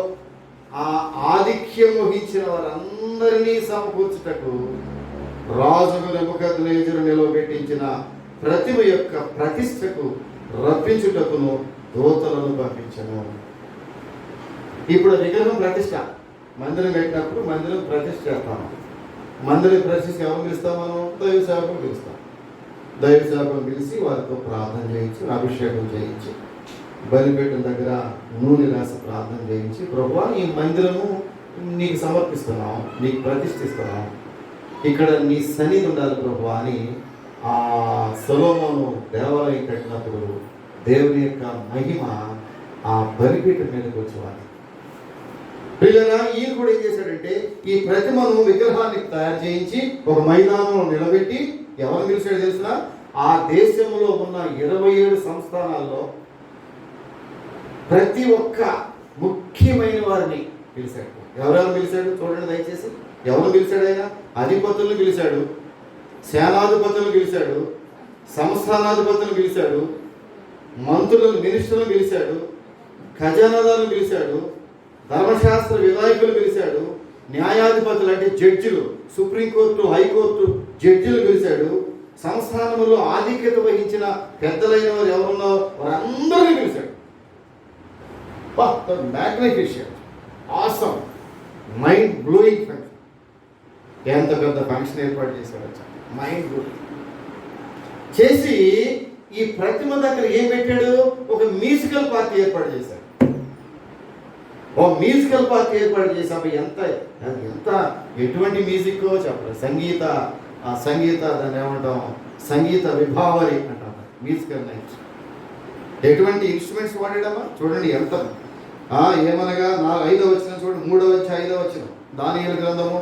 ఆ ఆధిక్యం వహించిన వారందరినీ సమకూర్చుటకు రాజుకు నెబుకద్నెజరు నిలవబెట్టించిన ప్రతిమ యొక్క ప్రతిష్టకు రప్పించుటకును దూతలను పంపించను. ఇప్పుడు విగ్రహం ప్రతిష్ట, మందిరం పెట్టినప్పుడు మందిరం ప్రతిష్ట చేస్తాము. మందిరం ప్రతిష్ట ఎవరు పిలుస్తాం? మనం దైవ సేవకులు పిలుస్తాం. దైవ సేవకులు పిలిచి వారితో ప్రార్థన చేయించి, అభిషేకం చేయించి, బలిపీఠం దగ్గర నూనె రాసి ప్రార్థన చేయించి, ప్రభువా ఈ మందిరము నీకు సమర్పిస్తున్నాం, నీకు ప్రతిష్ఠిస్తున్నాం, ఇక్కడ నీ సన్నిధి ఉండాలి ప్రభువా అని ఆ సొలొమోను దేవాలయం కట్టినప్పుడు దేవుని యొక్క మహిమ ఆ బలిపీఠం మీదకి వచ్చేవాడు. పిల్లరా, ఈయన కూడా ఏం చేశాడంటే ఈ ప్రతిమను, విగ్రహాన్ని తయారు చేయించి ఒక మైదానంలో నిలబెట్టి ఎవరు పిలిచాడు తెలిసిన? ఆ దేశంలో ఉన్న 27 సంస్థానాల్లో ప్రతి ఒక్క ముఖ్యమైన వారిని పిలిచాడు. ఎవరెవరు పిలిచాడు చూడండి దయచేసి. ఎవరు పిలిచాడు? ఆయన అధిపతులను పిలిచాడు, సేనాధిపతులను పిలిచాడు, సంస్థానాధిపతులను పిలిచాడు, మంత్రులను, మినిస్టర్లను పిలిచాడు, ఖజానాదారులను పిలిచాడు, ధర్మశాస్త్ర విధాయకులు పిలిచాడు, న్యాయాధిపతులు అంటే జడ్జిలు, సుప్రీంకోర్టు, హైకోర్టు జడ్జిలు పిలిచాడు, సంస్థానంలో ఆధిక్యత వహించిన పెద్దలైన వారు ఎవరున్నారో వారందరినీ పిలిచాడు. Magnificent, awesome, mind blowing function. ఎంత పెద్ద ఫంక్షన్ ఏర్పాటు చేశాడు, మైండ్ బ్లోయింగ్ చేసి ఈ ప్రతిమ దగ్గర ఏం పెట్టాడు? ఒక మ్యూజికల్ పార్టీ ఏర్పాటు చేశాడు. ఓ మ్యూజికల్ పార్టీ ఏర్పాటు చేసాము. ఎంత ఎటువంటి మ్యూజిక్ చెప్పలేదు. సంగీత దాన్ని ఏమంటాం? సంగీత విభావరి అంటాం, మ్యూజికల్ నైట్. ఎటువంటి ఇన్స్ట్రుమెంట్స్ వాడాడమ్మా చూడండి. ఎంత ఏమనగా 5వ వచనం చూడండి, 3వ అధ్యాయం 5వ వచనం, దానియేలు గ్రంథము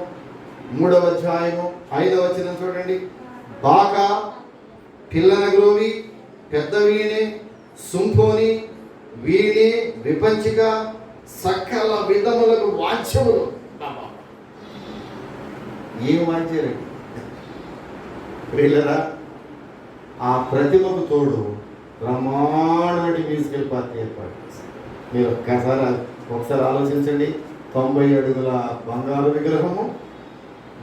3వ అధ్యాయము 5వ వచనం చూడండి. బాకా, పిల్లన గ్రోవి, పెద్ద వీణే, సుంఫోని, వీణే, విపంచిక, సకల విధములకు వాద్యములు. ఏం వాద్యాలండి పిల్లరా? ఆ ప్రతిమకు తోడు బ్రహ్మాండమైన మ్యూజికల్ పార్టీ ఏర్పాటు చేశారు. మీరు ఒకసారి ఆలోచించండి. 90 అడుగుల బంగారు విగ్రహము,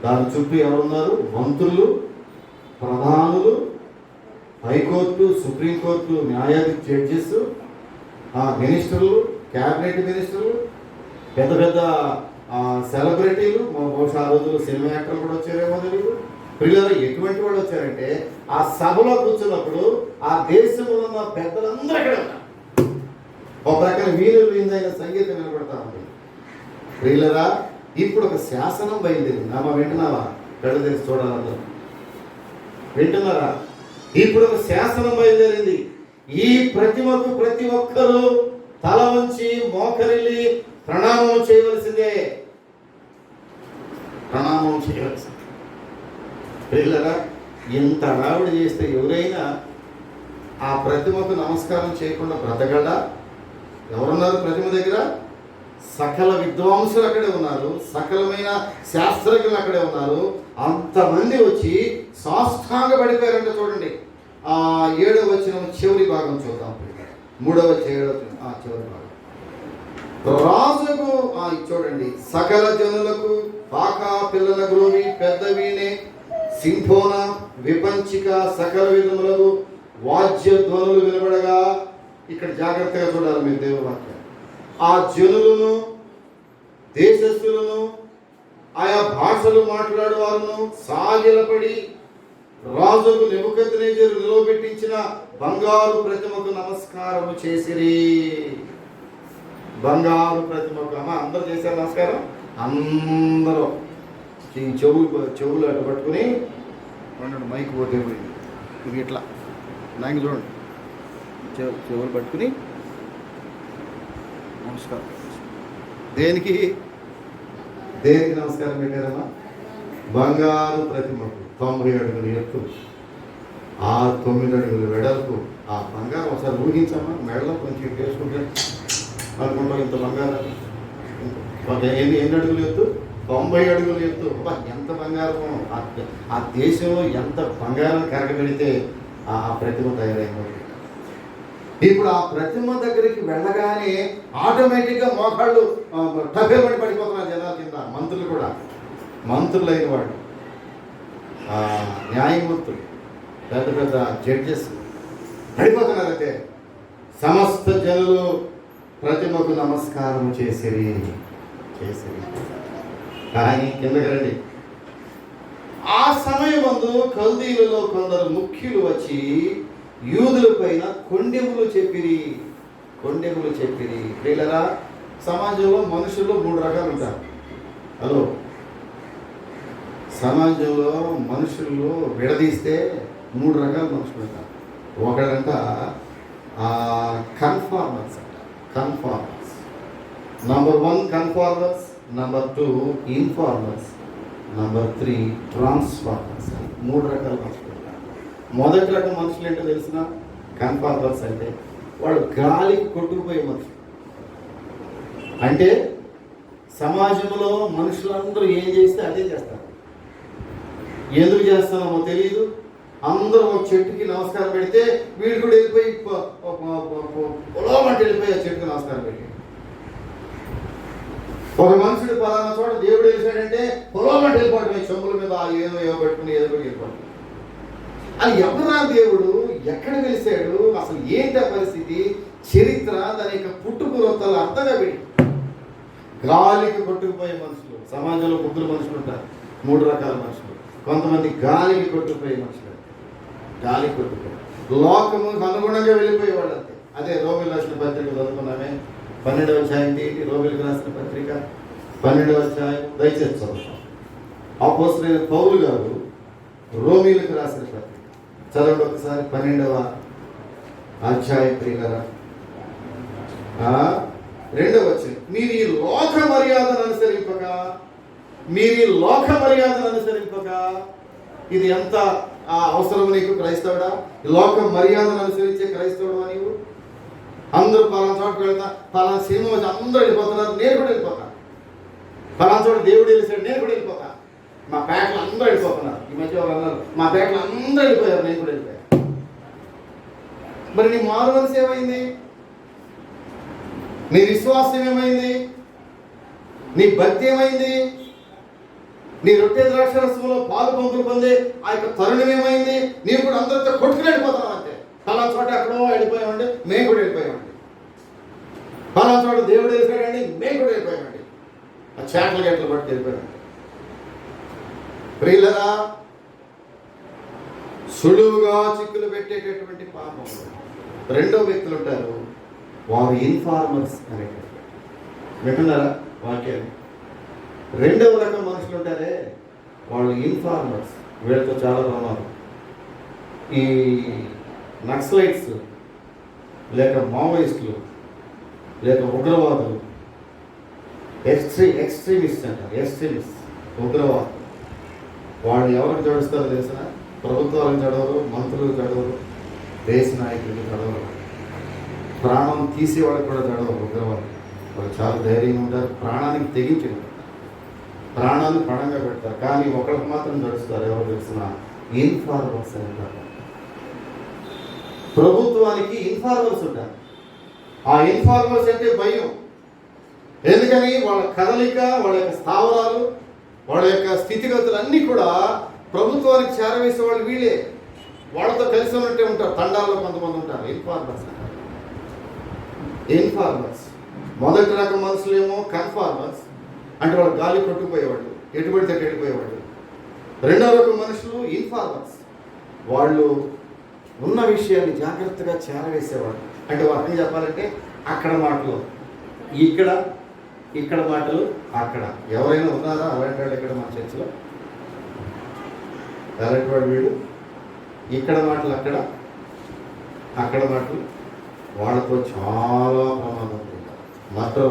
దాని చుట్టూ ఎవరున్నారు? మంత్రులు, ప్రధానులు, హైకోర్టు, సుప్రీంకోర్టు న్యాయాధి జడ్జెస్, మినిస్టర్లు, క్యాబినెట్ మినిస్టర్లు, పెద్ద పెద్ద సెలబ్రిటీలు, బహుశా ఆ రోజుల్లో సినిమా యాక్టర్లు కూడా వచ్చారేమో తెలియదు. పిల్లలు ఎటువంటి వాళ్ళు వచ్చారంటే ఆ సభలో కూర్చున్నప్పుడు ఆ దేశంలో ఉన్న పెద్దలందరూ అక్కడ ఉన్నారు. ఒక రకమైన వీణైన సంగీతం వినపడతా ఉంది. ప్రియులరా, ఇప్పుడు ఒక శాసనం బయలుదేరింది. అమ్మ వింటున్నావా? కళ్ళు తెరిచి చూడాలందరూ వింటున్నారా? ఇప్పుడు ఒక శాసనం బయలుదేరింది. ఈ ప్రతిమకు ప్రతి ఒక్కరూ తల వంచి మోకరిల్లి ప్రణామం చేయవలసిందే. ప్రణామం చేయవలసిందే. పిల్లరా, ఇంత హడావుడి చేస్తే ఎవరైనా ఆ ప్రతిమకు నమస్కారం చేయకుండా బ్రతగలడా? ఎవరున్నారు ప్రతిమ దగ్గర? సకల విద్వాంసులు అక్కడే ఉన్నారు, సకలమైన శాస్త్రజ్ఞులు అక్కడే ఉన్నారు. అంతమంది వచ్చి సాష్టాంగ పడిపోయారంటే చూడండి. 7వ వచనం చివరి భాగం చూద్దాం. 3వ 7వ చివరి భాగం. రాజుకు చూడండి, సకల జనులకు పాకా పిల్లల గ్రోవి, పెద్ద వీణె, సింఫోన, విపంచిక, సకల విధములకు వాద్య ధ్వనులు వినబడగా, ఇక్కడ జాగ్రత్తగా చూడాలి మీరు దేవుని వాక్యం. ఆ జనులను, దేశస్థులను, ఆయా భాషలు మాట్లాడే వారును సాగిలపడి రాజుకు నెబుకద్నెజరు నిలవబెట్టించిన బంగారు ప్రతిమకు నమస్కారము చేసిరి. బంగారు ప్రతిమకు అందరూ చేశారు నమస్కారం. అందరూ చెవులు అటు పట్టుకుని మైక్ పోతే పోయింది. ఇది ఇట్లా నాకు చూడండి, చెవులు పట్టుకుని నమస్కారం. దేనికి నమస్కారం పెట్టారమ్మా? బంగారు ప్రతిమకు 90 అడుగుల ఎత్తు, 9 అడుగుల వెడల్పు. ఆ బంగారం ఒకసారి ఊహించమ్మా. మెడలో కొంచెం వేసుకుంటే అనుకుంటాం ఇంత బంగారం. ఎన్ని అడుగులు ఎత్తు? 90 అడుగులు ఎత్తు. ఎంత బంగారం! ఆ దేశంలో ఎంత బంగారం కరగబెడితే ఆ ప్రతిమ తయారైంది. ఇప్పుడు ఆ ప్రతిమ దగ్గరికి వెళ్ళగానే ఆటోమేటిక్గా మోకాళ్ళు టబ్బేమని పడిపోతున్నారు జనాల కింద. మంత్రులు కూడా, మంత్రులైన వాళ్ళు, న్యాయమూర్తులు, పెద్ద పెద్ద జడ్జెస్ పడిపోతున్నారంటే సమస్త జనులు ప్రతిమకు నమస్కారం చేసిరి. కానీ కిందకి రండి. ఆ సమయమందు కల్దీలలో కొందరు ముఖ్యులు వచ్చి యూదుల పైన కొండెములు చెప్పిరి. ప్రియులరా, సమాజంలో మనుషులు 3 రకాలు ఉంటారు. హలో, సమాజంలో మనుషులు విడదీస్తే 3 రకాల మనుషులు ఉంటారు. ఒకడంట conformers. Number 1 conformers, number 2 informers, number 3 transformers. 3 రకాల మనుషులు ఉంటారు. మొదటి రకం మనుషులు ఏంటో తెలిసిన? కన్ఫార్మర్స్ అంటే వాళ్ళు గాలికి కొట్టుకుపోయే మనుషులు. అంటే సమాజంలో మనుషులందరూ ఏం చేస్తే అదే చేస్తారు. ఎందుకు చేస్తున్నామో తెలియదు. అందరూ ఒక చెట్టుకి నమస్కారం పెడితే వీళ్ళు కూడా వెళ్ళిపోయి పొలమంటే వెళ్ళిపోయి ఆ చెట్టుకి నమస్కారం పెట్టి, ఒక మనుషుడు పలానా చోట దేవుడు వేసాడంటే పొలమంటే వెళ్ళిపోవడం, చెంబుల మీద ఏదో పెట్టుకుని ఏదో కూడా వెళ్ళిపోవడం. అది ఎవరా దేవుడు, ఎక్కడ వెలిసాడు, అసలు ఏంటి ఆ పరిస్థితి, చరిత్ర, దాని యొక్క పుట్టుపూర్వతలు అర్థంగా పెట్టి గాలికి కొట్టుకుపోయే మనుషులు. సమాజంలో 3 మనుషులు ఉంటారు. 3 రకాల మనుషులు. కొంతమంది గాలికి కొట్టుకుపోయే మనుషులు, గాలికి కొట్టుకుపోయి లోకముకు అనుగుణంగా వెళ్ళిపోయేవాళ్ళు అంతే. అదే రోమిలకు రాసిన పత్రిక చదువుకున్నామే. 12వ అధ్యాయం ఏంటి? రోమిలకు రాసిన పత్రిక 12వ అధ్యాయం దయచేసి చదువుతాం. అపోస్తలుడైన పౌలు గారు రోమిలకు రాసిన పత్రిక చదవండి ఒకసారి. 12వ అధ్యాయం ప్రియులరా, 2వ వచనం. మీరు ఈ లోక మర్యాదను అనుసరింపక, ఇది ఎంత అవసరం నీకు క్రైస్తవుడా? ఈ లోక మర్యాదను అనుసరించే క్రైస్తవుడు నీవు. అందరూ పలానా చోటుకు వెళ్తా, పలానా సినిమా వచ్చి అందరూ వెళ్ళిపోతున్నారు, నేను కూడా వెళ్ళిపోతాను. పలానా చోట దేవుడు వెళ్ళిసాడు, నేను కూడా వెళ్ళిపోతాను. మా పేటలు అందరూ వెళ్ళిపోతున్నారు. ఈ మధ్య వాళ్ళు అన్నారు మా పేటలు అందరూ వెళ్ళిపోయారు, నేను కూడా వెళ్ళిపోయాను. మరి నీ మారు మనసు ఏమైంది? నీ విశ్వాసం ఏమైంది? నీ భక్తి ఏమైంది? నీ రొట్టె ద్రాక్షరసంలో పాలు పంపులు పొందే ఆ యొక్క తరుణం ఏమైంది? నీవు కూడా అందరితో కొట్టుకుని వెళ్ళిపోతావు అంతే. పలానా చోట ఎక్కడో వెళ్ళిపోయామండి, మేము కూడా వెళ్ళిపోయామండి. పలానా చోట దేవుడు వెళ్ళిపోయాడండి, మేము కూడా వెళ్ళిపోయామండి. ఆ చేటలు గేట్లు పట్టుకు వెళ్ళిపోయామండి. ప్రియులరా, సులువుగా చిక్కులు పెట్టేటటువంటి పాపం రెండో వ్యక్తులు ఉంటారు, వారు ఇన్ఫార్మర్స్ అనేటటువంటి. వింటున్నారా వాక్యాన్ని? రెండవ రకం మనుషులు ఉంటారే, వాళ్ళు ఇన్ఫార్మర్స్. వీళ్ళతో చాలా ప్రమాదం. ఈ నక్సలైట్స్ లేక మావోయిస్టులు లేక ఉగ్రవాదులు, ఎక్స్ట్రీమిస్ట్ అంటారు. ఎక్స్ట్రీమిస్ట్ ఉగ్రవాదులు వాళ్ళు ఎవరికి జడుస్తారో తెలిసిన? ప్రభుత్వాలకు చదవరు, మంత్రులకు చదవరు, దేశ నాయకులకు చదవరు, ప్రాణం తీసేవాళ్ళకి కూడా చదవరు. ఉగ్రవాదులు వాళ్ళు చాలా ధైర్యంగా ఉంటారు, ప్రాణానికి తెగించి ఉంటారు, ప్రాణాన్ని పణంగా పెడతారు. కానీ ఒకరికి మాత్రం నడుస్తారు, ఎవరు తెలిసిన? ఇన్ఫార్మర్స్ అంటారు. ప్రభుత్వానికి ఇన్ఫార్మర్స్ ఉంటారు. ఆ ఇన్ఫార్మర్స్ అంటే భయం. ఎందుకని? వాళ్ళ కదలిక, వాళ్ళ యొక్క స్థావరాలు, వాళ్ళ యొక్క స్థితిగతులు అన్నీ కూడా ప్రభుత్వానికి చేరవేసే వాళ్ళు వీళ్ళే. వాళ్ళతో కలిసి ఉన్నట్టే ఉంటారు. తండాల్లో కొంతమంది ఉంటారు ఇన్ఫార్మర్స్ అంటారు. ఇన్ఫార్మర్స్. మొదటి రకం మనుషులేమో కన్ఫార్మర్స్, అంటే వాళ్ళు గాలి కొట్టుకుపోయేవాళ్ళు, ఎటు పడితే వెళ్ళిపోయేవాళ్ళు. రెండో రకం మనుషులు ఇన్ఫార్మర్స్, వాళ్ళు ఉన్న విషయాన్ని జాగ్రత్తగా చేరవేసేవాళ్ళు. అంటే వాటిని చెప్పాలంటే అక్కడ మాటలు ఇక్కడ, ఇక్కడ మాటలు అక్కడ. ఎవరైనా ఉన్నారా అలాంటి వాళ్ళు ఇక్కడ మన చర్చలో? అలాంటి వాడు వీడు. ఇక్కడ మాటలు అక్కడ, అక్కడ మాటలు. వాళ్ళతో చాలా ప్రమాదం ఉంది. మాత్రం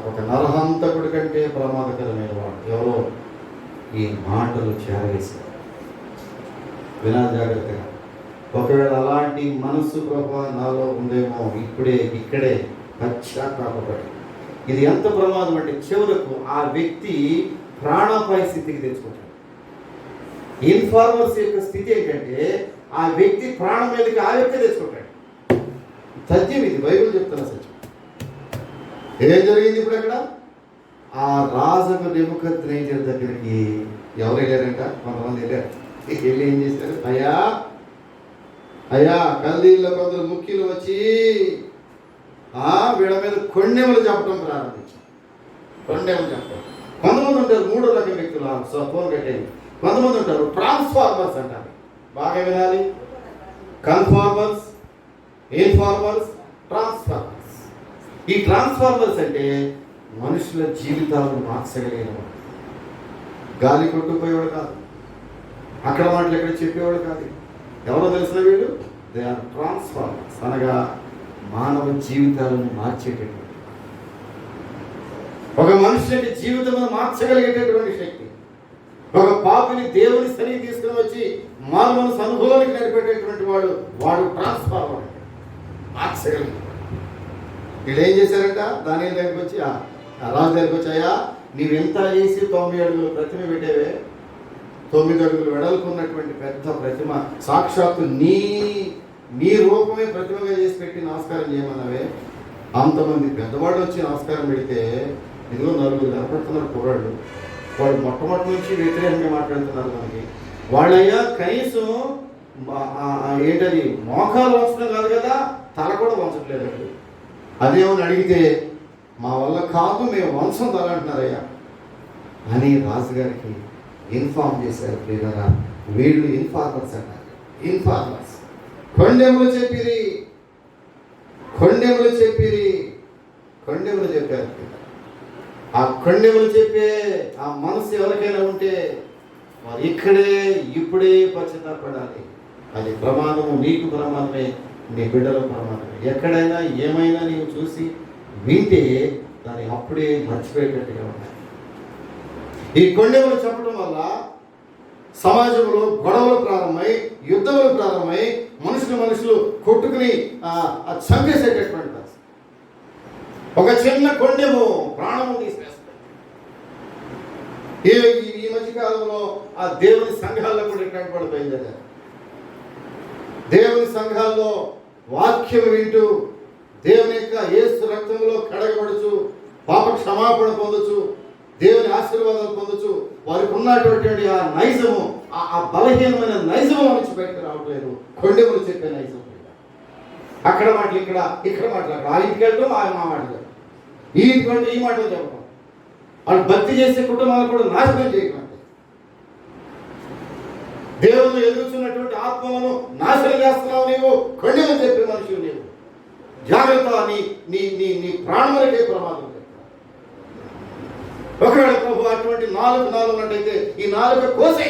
ఒక నరహంతకుడి కంటే ప్రమాదకరమైన వాడు ఎవరో ఈ మాటలు చేరవేశారు. వినాలి జాగ్రత్తగా. ఒకవేళ అలాంటి మనస్సు ప్రభావ నాలో ఉందేమో ఇక్కడే పశ్చాత్తాపపడి. ఇది ఎంత ప్రమాదం అంటే చివరకు ఆ వ్యక్తి ప్రాణాపాయ స్థితికి తెచ్చుకుంటాడు. ఇన్ఫార్మర్స్ యొక్క స్థితి ఏంటంటే ఆ వ్యక్తి ప్రాణం మీదకి ఆ వ్యక్తి తెచ్చుకుంటాడు. సత్యం ఇది, బైబిల్ చెప్తున్న సత్యం. ఏం జరిగింది ఇప్పుడు అక్కడ? ఆ రాజుకు నెబుకద్నెజర్ దగ్గరికి ఎవరు వెళ్ళారంట? కొంతమంది వెళ్ళారు. వెళ్ళి ఏం చేశారు? అయ్యా కల్దీల్లో కొందరు ముఖ్యులు వచ్చి వీళ్ళ మీద కొండెములు చెప్పడం ప్రారంభించారు. కొండెములు చెప్పడం. కొంతమంది ఉంటారు మూడో రకం వ్యక్తులు, ఫోన్ కట్టేది. కొంతమంది ఉంటారు ట్రాన్స్ఫార్మర్స్ అంటారు. బాగా వినాలి. కన్ఫార్మర్స్, ఇన్ఫార్మర్స్, ట్రాన్స్ఫార్మర్స్. ఈ ట్రాన్స్ఫార్మర్స్ అంటే మనుషుల జీవితాలను మార్చగలిగిన వాడు. గాలి కొట్టుకుపోయేవాడు కాదు, అక్కడ మాటలు ఎక్కడ చెప్పేవాడు కాదు. ఎవరో తెలిసిన వీడు? దే ఆర్ ట్రాన్స్ఫార్మర్స్, అనగా మానవ జీవితాలను మార్చేటటువంటి, ఒక మనుషులకి జీవితం మార్చగలిగేటటువంటి శక్తి. ఒక పాపిని దేవుని సరి తీసుకుని వచ్చి మారు మనసు అనుభవానికి నడిపేటటువంటి వాడు ట్రాన్స్ఫార్మర్, మార్చగలిగిన. వీళ్ళు ఏం చేశారంట? దానియేలు దగ్గరికి వచ్చి, రాజు దగ్గరికి వచ్చాయా, నీవెంత చేసి 9 అడుగులు ప్రతిమ పెట్టేవే, 9 అడుగులు వెడల్పున్నటువంటి పెద్ద ప్రతిమ, సాక్షాత్తు నీ రూపమే ప్రతిమగా చేసి పెట్టి నమస్కారం చేయమన్నావే. అంతమంది పెద్దవాళ్ళు వచ్చి నమస్కారం పెడితే ఇదిగో 4 కనపడుతున్నారు కుర్రాళ్ళు. వాళ్ళు మొట్టమొదటి నుంచి వ్యతిరేకంగా మాట్లాడుతున్నారు మనకి. వాళ్ళయ్యా కనీసం ఏంటది మోకాలు వంచడం కాదు కదా, తల కూడా వంచట్లేదు. అదేమని అడిగితే మా వల్ల కాదు, మేము వంశం తల అంటున్నారయ్యా అని రాజుగారికి ఇన్ఫార్మ్ చేశారు. ప్రియరా, వీళ్ళు ఇన్ఫార్మర్స్ అంటారు. ఇన్ఫార్మర్స్. కొండెములు చెప్పారు. ఆ కొండెములు చెప్పే ఆ మనసు ఎవరికైనా ఉంటే వారు ఇప్పుడే పశ్చాత్తాపడాలి. అది ప్రమాదము, నీకు ప్రమాదమే, నీ బిడ్డలకు ప్రమాదమే. ఎక్కడైనా ఏమైనా నీవు చూసి వింటే దాన్ని అప్పుడే మర్చిపోయేటట్టుగా ఉన్నాయి. ఈ కొండెములు చెప్పడం వల్ల సమాజంలో గొడవలు ప్రారంభమై, యుద్ధములు ప్రారంభమై, మనుషులు కొట్టుకుని చంపేసేటటువంటి ఒక చిన్న కొండెము ప్రాణము తీసేస్తుంది. ఈ మధ్యకాలంలో ఆ దేవుని సంఘాల్లో కూడా ఇట్లాంటి వాళ్ళు బయలుదేరారు. దేవుని సంఘాల్లో వాక్యం వింటూ దేవుని యొక్క యేసు రక్తంలో కడగబడుచు పాప క్షమాపణ పొందొచ్చు, దేవుని ఆశీర్వాదాలు పొందొచ్చు. వారికి ఉన్నటువంటి ఆ నైజము, ఆ బలహీనమైన నైజము నుంచి బయటకు రావట్లేదు. కొండెములు చెప్పే నైజం, అక్కడ మాటలు ఇక్కడ, ఇక్కడ మాటలు అక్కడ, ఆ ఇంటికి వెళ్ళడం మా మాటలు, ఈ ఇంటికి వెళ్తే ఈ మాటలు చెప్పడం, వాళ్ళు భక్తి చేసే కుటుంబాలు కూడా నాశనం చేయడం, దేవుని ఎదుర్కొన్నటువంటి ఆత్మలను నాశనం చేస్తున్నావు నీవు, కొండెములు చెప్పే మనుషులు నీవు. జాగ్రత్త, నీ నీ నీ నీ ప్రాణములకే ప్రమాదం. ఒకవేళ ప్రభు అటువంటి నాలుగు ఉన్నట్టయితే ఈ నాలుక కోసే.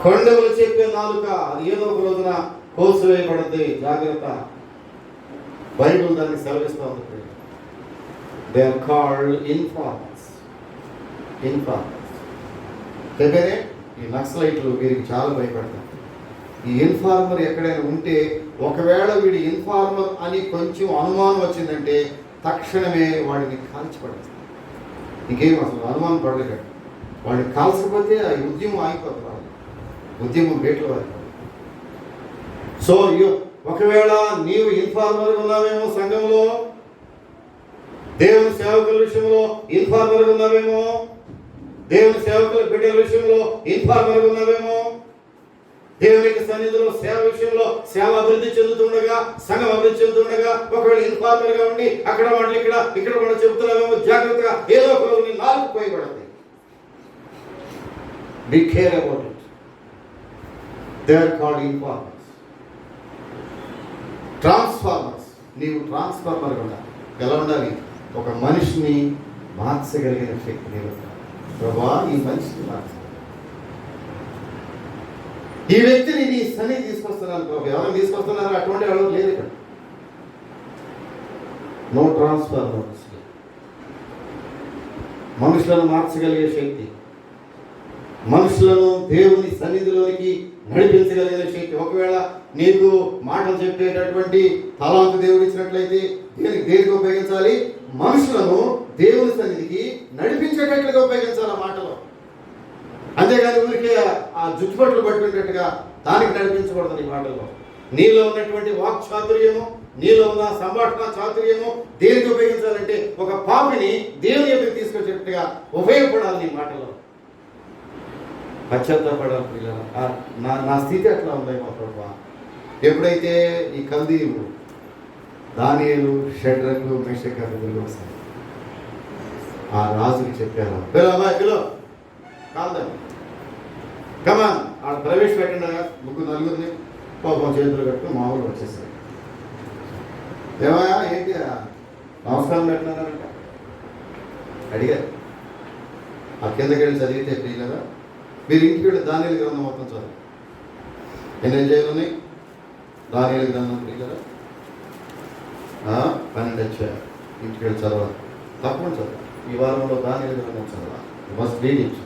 కొండములు చెప్పే నాలుక అది ఏదో ఒక రోజున కోసివేయబడుతుంది. జాగ్రత్త. బైబిల్ దాన్ని సెలవిస్తూ ఉంది. They are called informers. చెప్పేనే ఈ నక్సలైట్లు వీరికి చాలా భయపడతారు. ఈ ఇన్ఫార్మర్ ఎక్కడైనా ఉంటే, ఒకవేళ వీడి ఇన్ఫార్మర్ అని కొంచెం అనుమానం వచ్చిందంటే తక్షణమే వాడిని కాల్చిపడేస్తారు. ఇంకేం అసలు అనుమానం పడలేదు. వాడిని కాల్చకపోతే ఆ ఉద్యమం ఆగిపోతుంది, వాళ్ళు ఉద్యమం బేట్లో ఆగిపోతుంది. సో ఒకవేళ నీవు ఇన్ఫార్మర్ ఉన్నావేమో, సంఘంలో దేవుని సేవకుల విషయంలో ఇన్ఫార్మర్ ఉన్నావేమో, దేవుని సేవకుల బిడ్డల విషయంలో ఇన్ఫార్మర్ ఉన్నావేమో, దేవునికి సన్నిధిలో సేవ విషయంలో సేవ అభివృద్ధి చెందుతుండగా, సంఘం అభివృద్ధి చెందుతుండగా ఒకవేళ ఇన్ఫార్మర్ గా ఉండి అక్కడ మాటలు ఇక్కడ కూడా చెబుతున్నామేమో, జాగ్రత్తగా. ఏదో ఒక రోజు నీ నాలుగు పోయబడతాయి. Be care about it. They are called informers. Transformers. నీవు ట్రాన్స్ఫార్మర్ ఉండాలి. ఎలా ఉండాలి? ఒక మనిషిని మార్చగలిగిన శక్తి నీవు. ప్రభా, ఈ మనిషిని మార్చాలి, ఈ వ్యక్తిని నీ సన్ని తీసుకొస్తున్నాను ప్రభు. ఎవరైనా తీసుకొస్తున్నారో అటువంటి వాళ్ళు లేదు ఇక్కడ. No transformers. మనుషులను మార్చగలిగే శక్తి, మనుషులను దేవుని సన్నిధిలోనికి నడిపించగలిగిన శక్తి. ఒకవేళ నీకు మాటలు చెప్పేటటువంటి తలాంతు దేవుడు ఇచ్చినట్లయితే దేనికి ఉపయోగించాలి? మనుషులను దేవుని సన్నిధికి నడిపించేటట్లుగా ఉపయోగించాలి ఆ మాటలో. అంతేగాని ఊరికే ఆ జుట్టుపట్లు పట్టుకునేటట్టుగా దానికి నడిపించకూడదు నీ మాటల్లో. నీలో ఉన్నటువంటి వాక్ చాతుర్యము, నీలో ఉన్న సంభాషణ చాతుర్యము దేనికి ఉపయోగించాలంటే ఒక పాపిని దేవుని ఎదురు తీసుకొచ్చేట్టుగా ఉపయోగపడాలి నీ మాటలో. పశ్చాత్తాపడాలి పిల్లలు. నా స్థితి అట్లా ఉందేమో ప్రభా. ఎప్పుడైతే ఈ కల్దీయులు దానియేలు, షడ్రకు, మేషకు వస్తాయి, ఆ రాజుకి చెప్పారు, పిలో కాదు కమాన్ ఆడ ప్రవేశపెట్టిన నలుగురిని పాపం చేతులు కట్టుకుని మామూలు వచ్చేసారు. ఏమయ్యా ఏంటి నమస్కారం పెట్టినారంట అడిగారు. ఆ కిందకి వెళ్ళి చదివితే ప్రియులరా, మీరు ఇంటికి వెళ్ళి దానియేలు గ్రంథం మొత్తం చదువు. ఎన్ని అధ్యాయాలు? దానియేలు గ్రంథం ప్రియులరా 12 అధ్యాయాలు. ఇంటికి వెళ్ళి చదవాలి, తప్పకుండా చదవాలి. ఈ వారంలో దానియేలు గ్రంథం చదవాలి. Must read it.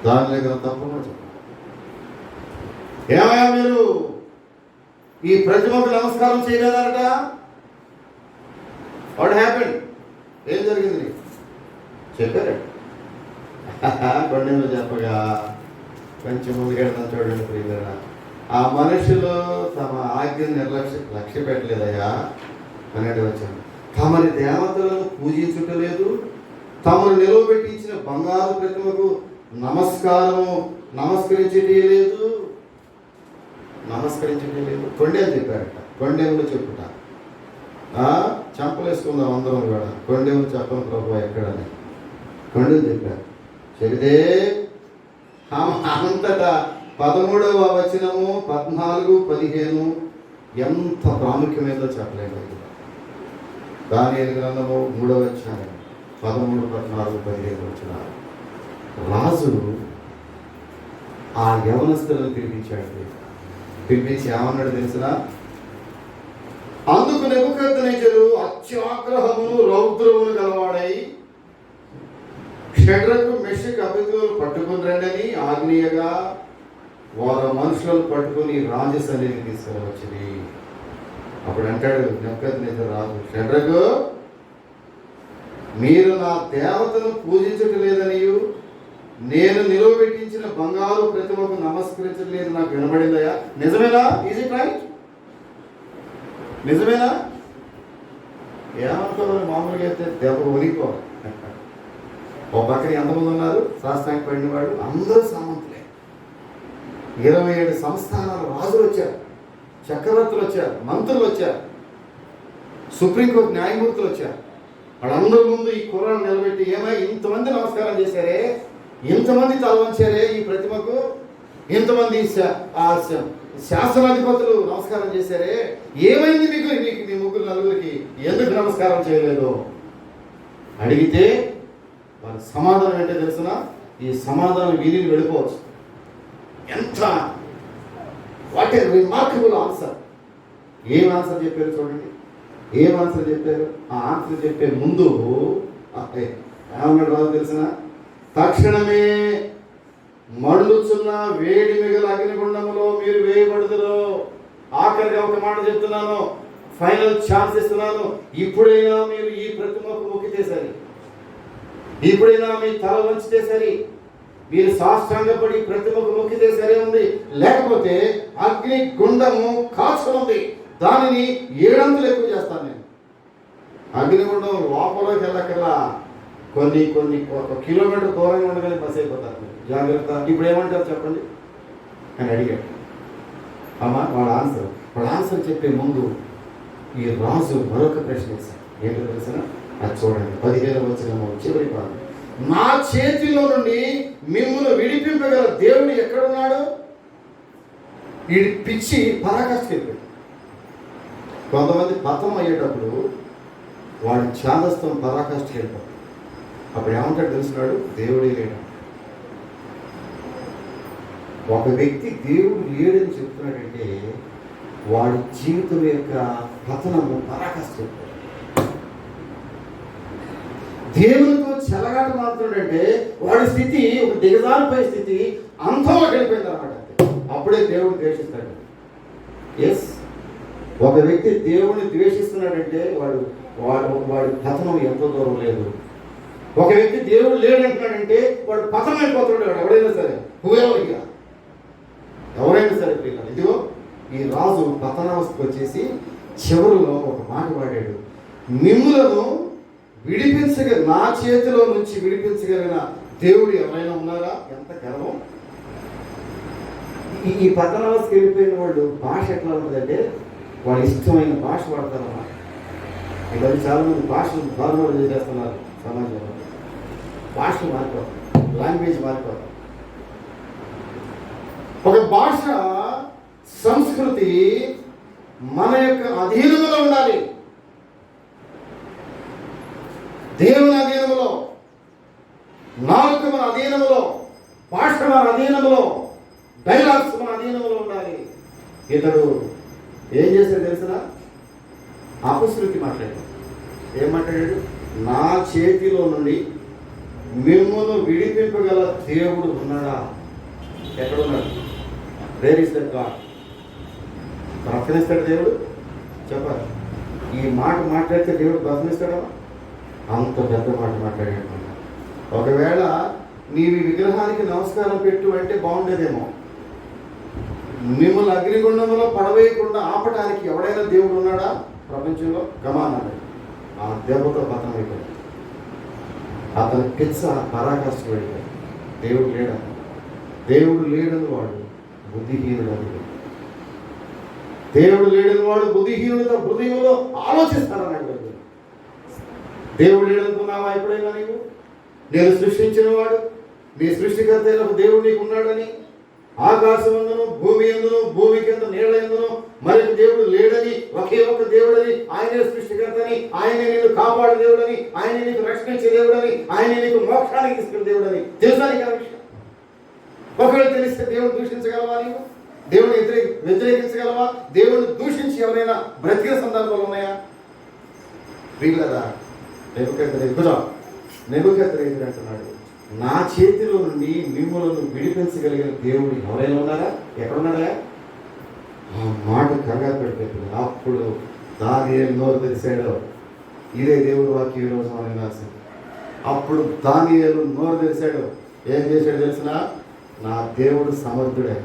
దానియేలు గ్రంథం తప్పకుండా చదవాలి. ఏమయ్యా మీరు ఈ ప్రతిమకు నమస్కారం చేయలేదట? What happened? ఏం జరిగింది? చెప్పారట. కొండెములు చెప్పగా కొంచెం ముందుకెళ్తాను చూడండి ప్రియులరా. ఆ మనుషులు తమ ఆజ్ఞను లక్ష్య పెట్టలేదయ్యా అనేది వచ్చాను. తమని దేవతలను పూజించుటలేదు, తమను నిలవబెట్టించిన బంగారు ప్రతిమకు నమస్కరించటే లేదు. కొండేలు చెప్పారట. కొండేములు చెప్పుట. చంపలేసుకుందాం అందరం కూడా. కొండేములు చెప్పను ప్రభు ఎక్కడని కొండలు చెప్పారు. చెబితే అంతటా 13వ వచనము 14, 15 ఎంత ప్రాముఖ్యమైందో చెప్పలేదు. దానియేలు గ్రంథము 3వ అధ్యాయం 13, 14, 15 వచనాలు. రాజు ఆ యవనస్తులను పిలిపించాడు. పిలిపించి ఏమన్నాడు తెలిసిన? అందుకు నెబుకద్నెజరు అత్యాగ్రహమును రౌద్రమును గలవాడై షడ్రకు, మెషకు, అబేద్నెగోను పట్టుకుని రండని ఆజ్ఞయగా వారు మనుషులను పట్టుకుని రాజు సన్నిధికి తీసుకురావచ్చింది. అప్పుడు అంటాడు నెబుకద్నెజరు రాజు, షడ్రకు, మీరు నా దేవతను పూజించటం లేదనియు నేను నిలువబెట్టించిన బంగారు ప్రతిమకు నమస్కరించలేదు నాకు వినబడిందయా. నిజమేనా? Is it right? నిజమేనా? ఏమనుకోవాలి, మామూలుగా అయితే దెబ్బ ఉనిపోవాలి. ఓ పక్కన ఎంతమంది ఉన్నారు శాస్త్రానికి పడిన వాళ్ళు? అందరూ సామంతులే. 27 సంస్థానాల రాజులు వచ్చారు, చక్రవర్తులు వచ్చారు, మంత్రులు వచ్చారు, సుప్రీంకోర్టు న్యాయమూర్తులు వచ్చారు. వాళ్ళందరి ముందు ఈ కుర్రాన్ని నిలబెట్టి, ఏమై ఇంతమంది నమస్కారం చేశారే, ఇంతమంది తల వంచారే ఈ ప్రతిమకు, ఇంతమంది శాసనాధిపతులు నమస్కారం చేశారే, ఏమైంది మీకు, మీ ముగ్గురు నలుగురికి ఎందుకు నమస్కారం చేయలేదు అడిగితే వారి సమాధానం ఏంటో తెలుసిన? ఈ సమాధానం వీరిని వెళ్ళిపోవచ్చు. ఎంత వాట్ ఏ రిమార్కబుల్ ఆన్సర్. ఏం ఆన్సర్ చెప్పారు చూడండి, ఏం ఆన్సర్ చెప్పారు. ఆ ఆన్సర్ చెప్పే ముందు ఏమన్నాడు రాదు తెలిసిన? తక్షణమే మడులుచున్న వేడి మిగల అగ్నిగుండములో మీరు వేయబడుదురు. ఆఖరిగా ఒక మాట చెప్తున్నాను, ఫైనల్ ఛాన్స్ ఇస్తున్నాను. ఇప్పుడైనా మీరు ఈ ప్రతిమకు మొక్కితే సరి, ఇప్పుడైనా మీ తల వంచితే సరి, మీరు సాష్టాంగపడి ప్రతిమకు మొక్కితే సరే ఉంది. లేకపోతే అగ్ని గుండము కాచుకుంది, దానిని 7 అంతులు ఎక్కువ చేస్తాను నేను. అగ్నిగుండం లోపలికి వెళ్ళకల్లా కొన్ని 1 కిలోమీటర్ దూరంగా ఉండగానే బస్ అయిపోతారు. జాగ్రత్త. ఇప్పుడు ఏమంటారు చెప్పండి అని అడిగాడు. అమ్మ వాళ్ళ ఆన్సర్ చెప్పే ముందు ఈ రాజు మరొక ప్రశ్న వేశారు. ఏంటో తెలిసిన? అది చూడండి, 15వ వచనం చివరి భాగం. నా చేతిలో నుండి మిమ్మల్ని విడిపింపగల దేవుడు ఎక్కడున్నాడు? ఈ పిచ్చి పరాకాష్ఠకి వెళ్ళిపోయింది. కొంతమంది పతనం అయ్యేటప్పుడు వాడి ఛాదస్థం పరాకాష్ఠకి వెళ్ళిపోతుంది. అప్పుడు ఏమంటాడు తెలుసున్నాడు? దేవుడే లేడు. ఒక వ్యక్తి దేవుడు లేడని చెప్తున్నాడంటే వాడి జీవితం యొక్క పతనము పరాకాష్ఠకి. దేవునితో చెలగాట మాత్రమే వాడి స్థితి ఒక దిగజారిపోయే స్థితి, అంతంలోకి వెళ్ళిపోయింది అన్నమాట. అప్పుడే దేవుడు ద్వేషిస్తాడు. ఎస్, ఒక వ్యక్తి దేవుడిని ద్వేషిస్తున్నాడంటే వాడి పతనం ఎంతో దూరం లేదు. ఒక వ్యక్తి దేవుడు లేడంటున్నాడంటే వాడు పతనం అయిపోతున్నాడు. ఎవడైనా సరే, ఎవరైనా సరే పిల్లలు. ఇదిగో ఈ రాజు పతనావస్థకు వచ్చేసి చివరిలో ఒక మాట వాడాడు, మిమ్ములను నా చేతిలో నుంచి విడిపించగలిగిన దేవుడు ఎవరైనా ఉన్నారా? ఎంత గర్వం. ఈ పతనావస్థకి వెళ్ళిపోయిన వాళ్ళు భాష ఎట్లా ఉంటుందంటే వాళ్ళ ఇష్టమైన భాష వాడతారన్నమాట. ఇవన్నీ చాలా మంది భాషలు ఫార్వర్డ్ చేసేస్తున్నారు సమాజంలో. భాషలు మారిపోతాయి, లాంగ్వేజ్ మారిపోతాయి. ఒక భాష సంస్కృతి మన యొక్క అధీనంలో ఉండాలి. దేవుని అధీనంలో, నాలుక మన అధీనంలో, భాష మన అధీనంలో, డైలాగ్స్ మన అధీనంలో ఉండాలి. ఇతడు ఏం చేశాడు తెలిసిన? అపశృతి మాట్లాడాడు. ఏం మాట్లాడాడు? నా చేతిలో నుండి మిమ్మల్ని విడిపింపగల దేవుడు ఉన్నాడా? ఎక్కడున్నాడు? Where is that God? బ్రతకనిస్తాడు దేవుడు? చెప్పాలి. ఈ మాట మాట్లాడితే దేవుడు బ్రతకనిస్తాడా? అంత పెద్ద మాట మాట్లాడాడు. ఒకవేళ నీవి విగ్రహానికి నమస్కారం పెట్టు అంటే బాగుండేదేమో. మిమ్మల్ని అగ్నిగుండంలో పడవేయకుండా ఆపటానికి ఎవడైనా దేవుడు ఉన్నాడా ప్రపంచంలో? గమానాడు. ఆ దెబ్బతో పతనం అయిపోయాడు. అతని పిచ్చ పరాకాష్ఠకు వెళ్ళిపోయాడు. దేవుడు లేడని. దేవుడు లేడని వాడు బుద్ధిహీనుడు అని. దేవుడు లేడని వాడు బుద్ధిహీనుడితో హృదయంలో ఆలోచిస్తాడన్నాడు. దేవుడు లేడనుకున్నావా ఎప్పుడైనా నీవు? నేను సృష్టించిన వాడు, నీ సృష్టికర్త అయిన దేవుడు నీకు ఉన్నాడని, ఆకాశం ఎందును, భూమి ఎందును, భూమి కింద నీళ్ళ ఎందును మరొక దేవుడు లేడని, ఒకే ఒక దేవుడని, ఆయనే సృష్టికర్తని, ఆయనే నిన్ను కాపాడే దేవుడని, ఆయనే నీకు రక్షించే దేవుడని, ఆయనే నీకు మోక్షానికి తీసుకునే దేవుడని తెలుసా నీకు? ఆ విషయం ఒకవేళ తెలిస్తే దేవుడు దూషించగలవా? నీవు దేవుడిని వ్యతిరేకించగలవా? దేవుడిని దూషించి ఎవరైనా బ్రతికిన సందర్భాలు ఉన్నాయా? వీళ్ళదా నెబుకద్నెజరు అంటున్నాడు, నా చేతిలో నుండి మిమ్మల్ని విడిపించగలిగిన దేవుడు ఎవరైనా ఉన్నారా? ఎక్కడున్నారా? ఆ మాట కంగారు పెడిపోతుంది. అప్పుడు దానియేలు నోరు తెరిచాడు. ఇదే దేవుడు వాక్యం ఈరోజు మనం వినాల్సింది. అప్పుడు దానియేలు నోరు తెరిచాడు. ఏం చేశాడు తెలిసిన? నా దేవుడు సమర్థుడే.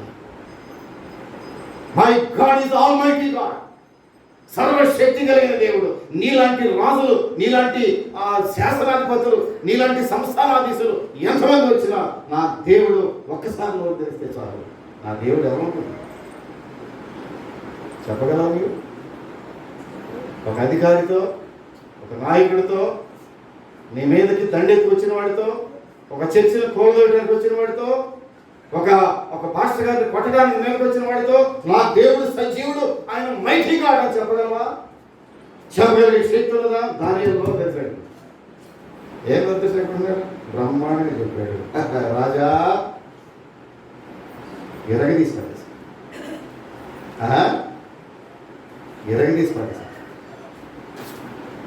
My God is almighty God. సర్వశక్తి కలిగిన దేవుడు. నీలాంటి రాజులు, నీలాంటి శాసనాధిపతులు, నీలాంటి సంస్థానాధీశులు ఎంతమంది వచ్చినా నా దేవుడు ఒక్కసారి నోరు తెరిస్తే చాలు. నా దేవుడు ఎవరనుకుంటున్నా చెప్పగలవా మీరు? ఒక అధికారితో, ఒక నాయకుడితో, నీ మీదకి దండెత్తి వచ్చిన వాడితో, ఒక చర్చిని కూలదోయడానికి వచ్చిన వాడితో, ఒక పాస్టర్ గారిని కొట్టడానికి మీదకి వచ్చిన వాడితో నా దేవుడు సజీవుడు, ఆయన మైటీ గాడ్ అని చెప్పగలవా? చెప్పగలిగే శక్తి ఉన్నదా? దానిలో తెలిసాడు. ఏం తెలిసాడు? బ్రహ్మాండంగా చెప్పాడు. రాజా ఎరగదీసి పడేసి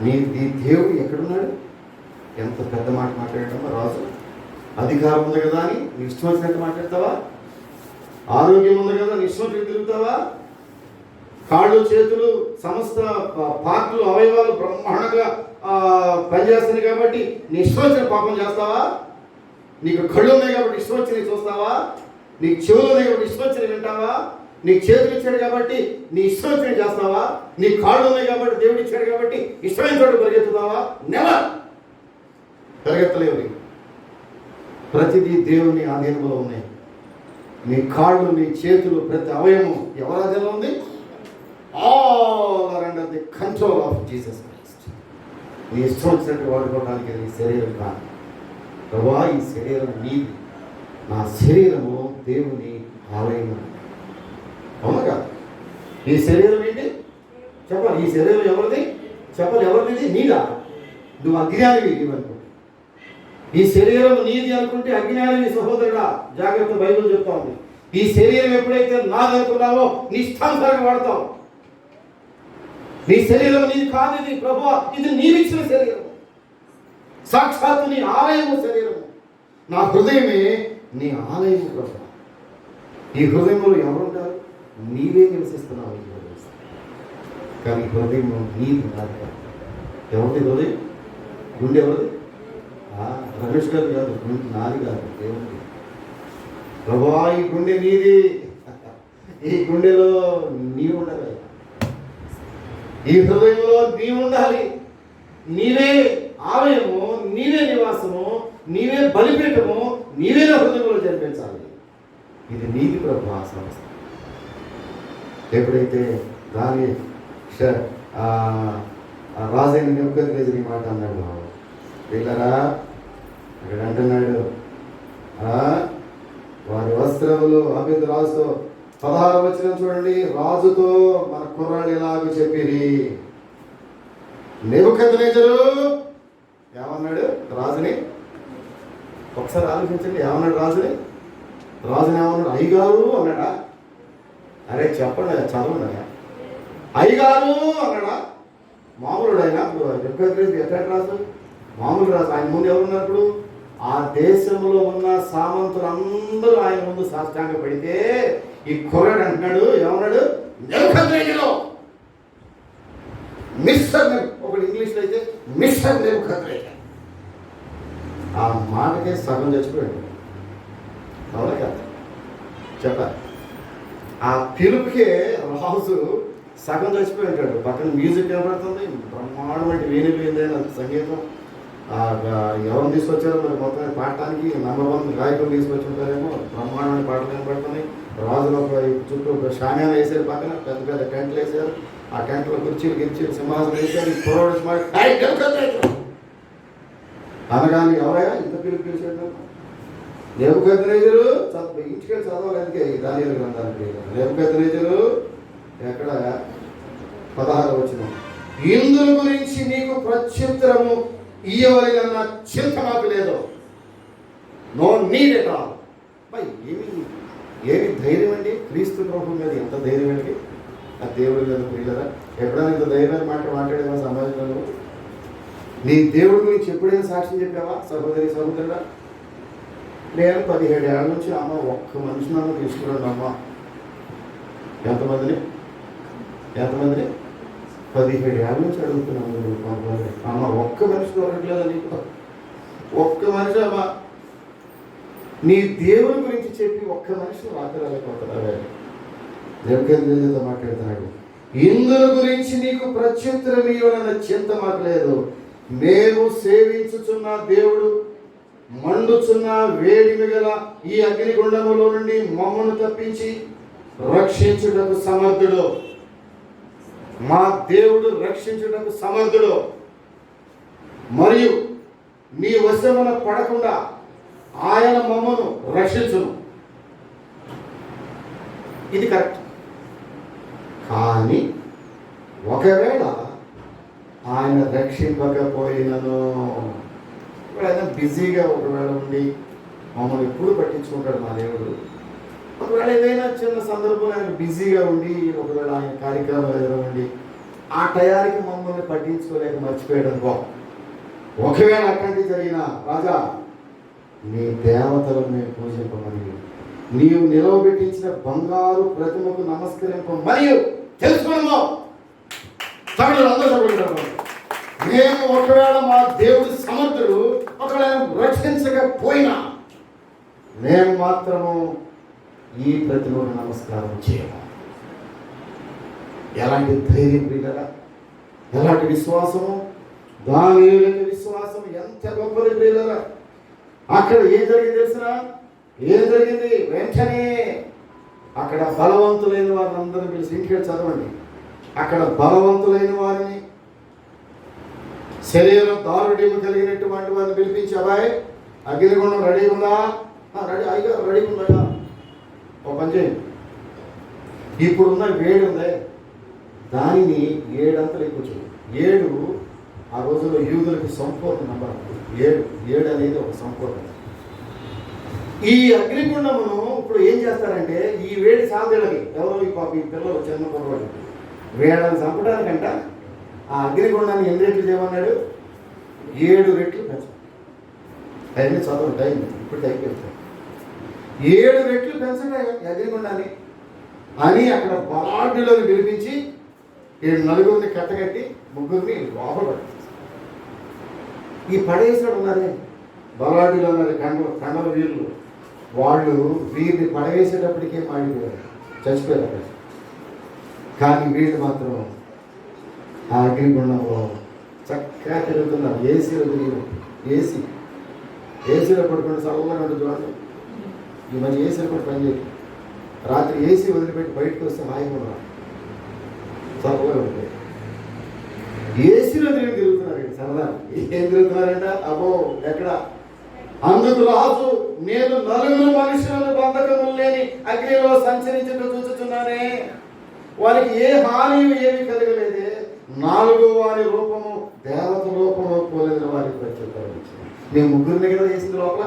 నీ దేవుడు ఎక్కడున్నాడు? ఎంత పెద్ద మాట మాట్లాడటమా రాజు? అధికారం ఉంది కదా అని నీ ఇష్టం వచ్చినట్టు మాట్లాడతావా? ఆరోగ్యం ఉంది కదా నీ ఇష్టం వచ్చినట్టు తిరుగుతావా? కాళ్ళు, చేతులు, సమస్త పార్ట్లు, అవయవాలు బ్రహ్మాండంగా పనిచేస్తున్నాయి కాబట్టి నీ ఇష్టం వచ్చిన పాపం చేస్తావా? నీకు కళ్ళు ఉన్నాయి కాబట్టి ఇష్టం వచ్చినవి చూస్తావా? నీకు చెవులు ఉన్నాయి కాబట్టి ఇష్టం వచ్చినవి వింటావా? నీకు చేతులు ఇచ్చాడు కాబట్టి నీ ఇష్టం వచ్చినవి చేస్తావా? నీ కాళ్ళు ఉన్నాయి కాబట్టి దేవుడు ఇచ్చాడు కాబట్టి ఇష్టమైన చోటు పరిగెత్తుతావా? నెవర్. పరిగెత్తలేవు. ప్రతిదీ దేవుని ఆధీనంలో ఉన్నాయి. నీ కాళ్ళు, నీ చేతులు, ప్రతి అవయవం ఎవరి ఆధీనంలో ఉంది? All are under the control of Jesus Christ. నీ ఇష్టం వచ్చినట్టు వాడుకోవడానికి నీ శరీరం కాదు. ప్రభా, ఈ శరీరం నీది, నా శరీరము దేవుని ఆలయం. అవునా కాదు? ఈ శరీరం ఏంటి చెప్పాలి? ఈ శరీరం ఎవరిది చెప్పాలి? ఎవరిది? నీదా? నువ్వు అజ్ఞానివి ఇవనుకో. ఈ శరీరం నీది అనుకుంటే అజ్ఞానివి సహోదరుడా, జాగ్రత్త. బైబిల్ చెప్తా ఉంది, ఈ శరీరం ఎప్పుడైతే నాది అనుకున్నావో నీ ఇష్టానుసారంగా వాడతావు. నీ శరీరం నీది కాదు, ఇది ప్రభువా, ఇది నీవిచ్చిన శరీరం, సాక్షాత్తు నీ ఆలయము శరీరము. నా హృదయమే నీ ఆలయము ప్రభు. ఈ హృదయంలో ఎవరుంటారు? నీవే నివసిస్తున్నావు. కానీ హృదయం నీది నాది కాదు. ఎవరిది హృదయం? గుండె ఎవరిది? రమేష్ గారు కాదు, గుండె నాది కాదు, దేవుడిది. ప్రభా, ఈ గుండె నీది. ఈ గుండెలో నీవు ఉండాలి, ఈ హృదయంలో నీవు ఉండాలి. నీవే ఆలయము, నీవే నివాసము, నీవే బలిపీఠము, నీవే హృదయంలో జరిపించాలి. ఇది నీది ప్రభు. ఆ సంస్థ ఎప్పుడైతే దాని రాజైన నెబుకద్నెజరు ఈ మాట అన్నాడు, వీళ్ళరా అక్కడ అంటున్నాడు, వారి వస్త్రములు అభివృద్ధి రాజుతో 16వ వచనం చూడండి. రాజుతో మన కుర్రాడు ఇలాగ చెప్పిరి. నెబుకద్నెజరు ఏమన్నాడు రాజుని? ఒకసారి ఆలోచించండి. ఏమన్నాడు రాజుని? రాజుని ఏమన్నాడు? అయ్యగారు అన్నాడా? అరే చెప్పండి, చదవండి. అయ్యగారు అన్నాడా? మామూలుడు ఆయన. ఎక్కడ రాజు? మామూలు రాజు. ఆయన ముందు ఎవరున్నప్పుడు ఆ దేశంలో ఉన్న సామంతులందరూ ఆయన ముందు సాష్టాంగ పడితే ఈ కుర్రాడు అంటున్నాడు, ఏమన్నాడు? నెబుకద్నెజరు, మిస్టర్. ఒకటి ఇంగ్లీష్లో అయితే మిస్టర్ నెబుకద్నెజరు. ఆ మాటకే సగం చచ్చిపోయాడు. అవునా కదా? చెప్పాలి. ఆ పిలుపుకే రాజు సగం చచ్చిపోయి ఉంటాడు. పక్కన మ్యూజిక్ కనబడుతుంది, బ్రహ్మాండమైన వేణిపోయిందైన సంగీతం. ఎవరు తీసుకొచ్చారో మరి మొత్తం పాడటానికి నంబర్ 1 గాయకులు తీసుకొచ్చి ఉంటారేమో. బ్రహ్మాండమైన పాటలు కనబడుతున్నాయి. రాజులు చుట్టూ షామ్యాన వేసారు, పక్కన పెద్ద పెద్ద టెంట్లు వేసారు. ఆ టెంట్లో కుర్చీలు సింహాసనం వేసారు. ఈ కుర్రోడు అనగానే ఎవరైనా ఇంత పిలుపు పిలిచాడు? నెబుకద్నెజరు ఇంటికి చదవాలి. అందుకే దానియేలు గ్రంథానికి నెబుకద్నెజరు ఎక్కడ 16వ వచనం, ఇందుల గురించి నీకు ప్రత్యుత్తరము ఇయ్యవలెనన్న చింత నాకు లేదు. No need at all. ఏమి ధైర్యం అండి క్రీస్తు ప్రభు మీద? ఎంత ధైర్యం అండి ఆ దేవుడి మీద ప్రియులరా? ఎప్పుడైనా ఇంత ధైర్యమైన మాట్లాడేవా సమాజంలో? నీ దేవుడి గురించి ఎప్పుడైనా సాక్ష్యం చెప్పావా సహోదరి సహోదరుడా? నేను 17 ఏళ్ళ నుంచి అమ్మ ఒక్క మనిషిని తీసుకున్నాను. అమ్మ ఎంతమందిని 17 ఏళ్ళ నుంచి అడుగుతున్నాను. అమ్మ ఒక్క మనిషి దొరకట్లేదా నీకు? ఒక్క మనిషి అమ్మ నీ దేవుని గురించి చెప్పి ఒక్క మనిషిని వార్తలేకపోతున్నావే. నెబుకద్నెజరుతో మాట్లాడుతున్నాడు, ఇందుల గురించి నీకు ప్రత్యుత్తరం ఇవ్వాలన్న చింత మాకు లేదు. మేము సేవించుచున్న దేవుడు మండుచున్న వేడిమి గల ఈ అగ్నిగుండములో నుండి మమ్మను తప్పించి రక్షించుటకు సమర్థుడు. మా దేవుడు రక్షించుటకు సమర్థుడు. మరియు నీ వశమున పడకుండా ఆయన మమ్మను రక్షించును. ఇది కరెక్ట్. కానీ ఒకవేళ ఆయన రక్షింపకపోయినను, ఆయన బిజీగా ఒకవేళ ఉండి మమ్మల్ని ఎప్పుడు పట్టించుకుంటాడు మా దేవుడు. ఒకవేళ ఏదైనా చిన్న సందర్భంలో ఆయన బిజీగా ఉండి, ఒకవేళ ఆయన కార్యక్రమాలు ఏదైనా ఉండి ఆ టయానికి మమ్మల్ని పట్టించుకోలేక మర్చిపోయాడు. ఒకవేళ అట్లాంటివి జరిగినా, రాజా నీ దేవతలను మేము పూజింపమని, నీవు నిలవబెట్టించిన బంగారు ప్రతిమకు నమస్కరింపమని తెలుసుకున్నాము. మేము ఒకవేళ మా దేవుడి సమర్థుడు ఒకవేళ రక్షించకపోయినా మేము మాత్రము ఈ ప్రతిమకు నమస్కారం చేయము. ఎలాంటి ధైర్యం ప్రియులారా, ఎలాంటి విశ్వాసము, దానియేలు విశ్వాసం ఎంత గొప్పది ప్రియులారా. అక్కడ ఏం జరిగింది తెలుసునా? ఏం జరిగింది? వెంటనే అక్కడ బలవంతులైన వారిని అందరూ పిలిచి, ఇంటికి చదవండి, అక్కడ బలవంతులైన వారిని, శరీరం దారుడిము కలిగినటువంటి వారిని పిలిపించి, అబ్బాయి అగ్నిగుండం రెడీ ఉందా? రెడీ అయిగా రెడీ ఉందా? ఒక పని చేయండి, ఇప్పుడున్న వేడి ఉందే దానిని 7 అంతలు ఎక్కువ చూడు. 7 ఆ రోజుల్లో యూదులకి సంపూర్ణ నంబర్. 7 అనేది ఒక సంపూర్ణ. ఈ అగ్నిగుండమును ఇప్పుడు ఏం చేస్తారంటే, ఈ వేడి సాధులకి ఎవరో ఈ పిల్లలు చిన్న పొరపాటు వేడని చంపడానికంట ఆ అగ్నిగుండాన్ని ఎన్ని రెట్లు చేయమన్నాడు? 7 రెట్లు పెంచాలి. అవన్నీ చదవండి, టైం ఇప్పుడు అయిపోయింది. 7 రెట్లు పెంచండి అగ్నిగుండాన్ని అని అక్కడ బలాఢ్యులను పిలిపించి 7 నలుగురిని కట్టగట్టి 3 లోపల పట్టించారు. ఈ పడేసాడు ఉన్నారే బలాఢ్యులు ఉన్నారు, కండల వీరులు, వాళ్ళు వీరిని పడవేసేటప్పటికే మాడిపోయారు, చచ్చిపోయారు అక్కడ. కానీ వీళ్ళు మాత్రం ఆ అగ్నిగుండంలో చక్కగా తిరుగుతున్నారు. ఏసీలో పడుకుని చల్లగా ఉంటుంది చూడండి. ఈ మధ్య ఏసీలో కూడా పనిచేయదు. రాత్రి ఏసీ వదిలిపెట్టి బయటకు వస్తే హాయిగా ఉన్నారు, చల్లగా ఉంటుంది. ఏసీలో తిరుగుతున్నారు. సరదా ఏం తిరుగుతున్నారంట? అబ్బో ఎక్కడ? అందుకు రాజు, నేను 4 మనుషులను బంధకములు లేని అగ్నిలో సంచరించడం చూస్తున్నానే, వారికి ఏ హాని ఏమి కలగలేదే. 4వ వారి రూపము దేవత రూపము పోలేదని వారికి ప్రత్యుత్తరం ఇచ్చింది. నేను 3 కదా వేసింది లోపల,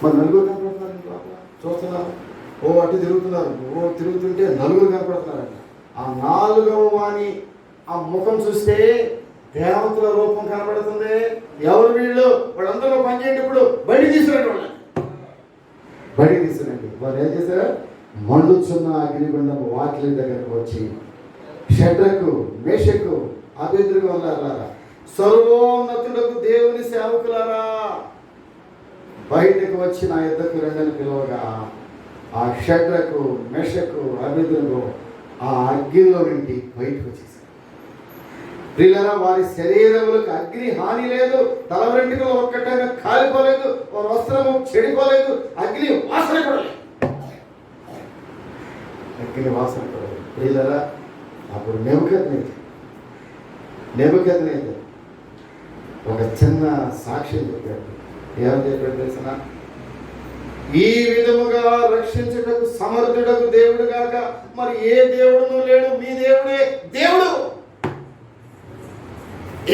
మరి 4 కనపడుతున్నారు లోపల. చూస్తున్నారు, ఓ అటు తిరుగుతున్నారు, ఓ తిరుగుతుంటే 4 కనపడుతున్నారంట. ఆ 4వ వాని ఆ ముఖం చూస్తే దేవతల రూపం కనబడుతుంది. ఎవరు వీళ్ళు? వాళ్ళందరూ పనిచేయండి, ఇప్పుడు బయట తీసుకురండి, వాళ్ళని బయట తీసుకురండి. వాళ్ళు ఏం చేశారు? మండుచున్న అగ్నిగుండము వాకిలి దగ్గరకు వచ్చి, షడ్రకు మేషకు అబేద్నెగో అన్నారా, సర్వోన్నతులకు దేవుని సేవకులారా, బయటకు వచ్చి నా యుద్ధకు రండని పిలవగా ఆ షడ్రకు మేషకు అబేద్నెగో ఆ అగ్నిలో నుండి బయటకు వచ్చేసారు. ప్రియులారా, వారి శరీరములకు అగ్ని హాని లేదు, తల వెంట్రుకలు ఒక్కటంగా కాలిపోలేదు, వారి వస్త్రము చెడిపోలేదు, అగ్ని వాసన కూడా లేదు. అగ్ని వాసన కూడా లేదు. ప్రియులారా, అప్పుడు నెబుకద్నెజరు ఒక చిన్న సాక్ష్యం చెప్పాడు. ఏమని చెప్పాడు తెలిసిన? ఈ విధముగా రక్షించుటకు సమర్థుడకు దేవుడు కాక మరి ఏ దేవుడును లేడు, మీ దేవుడే దేవుడు.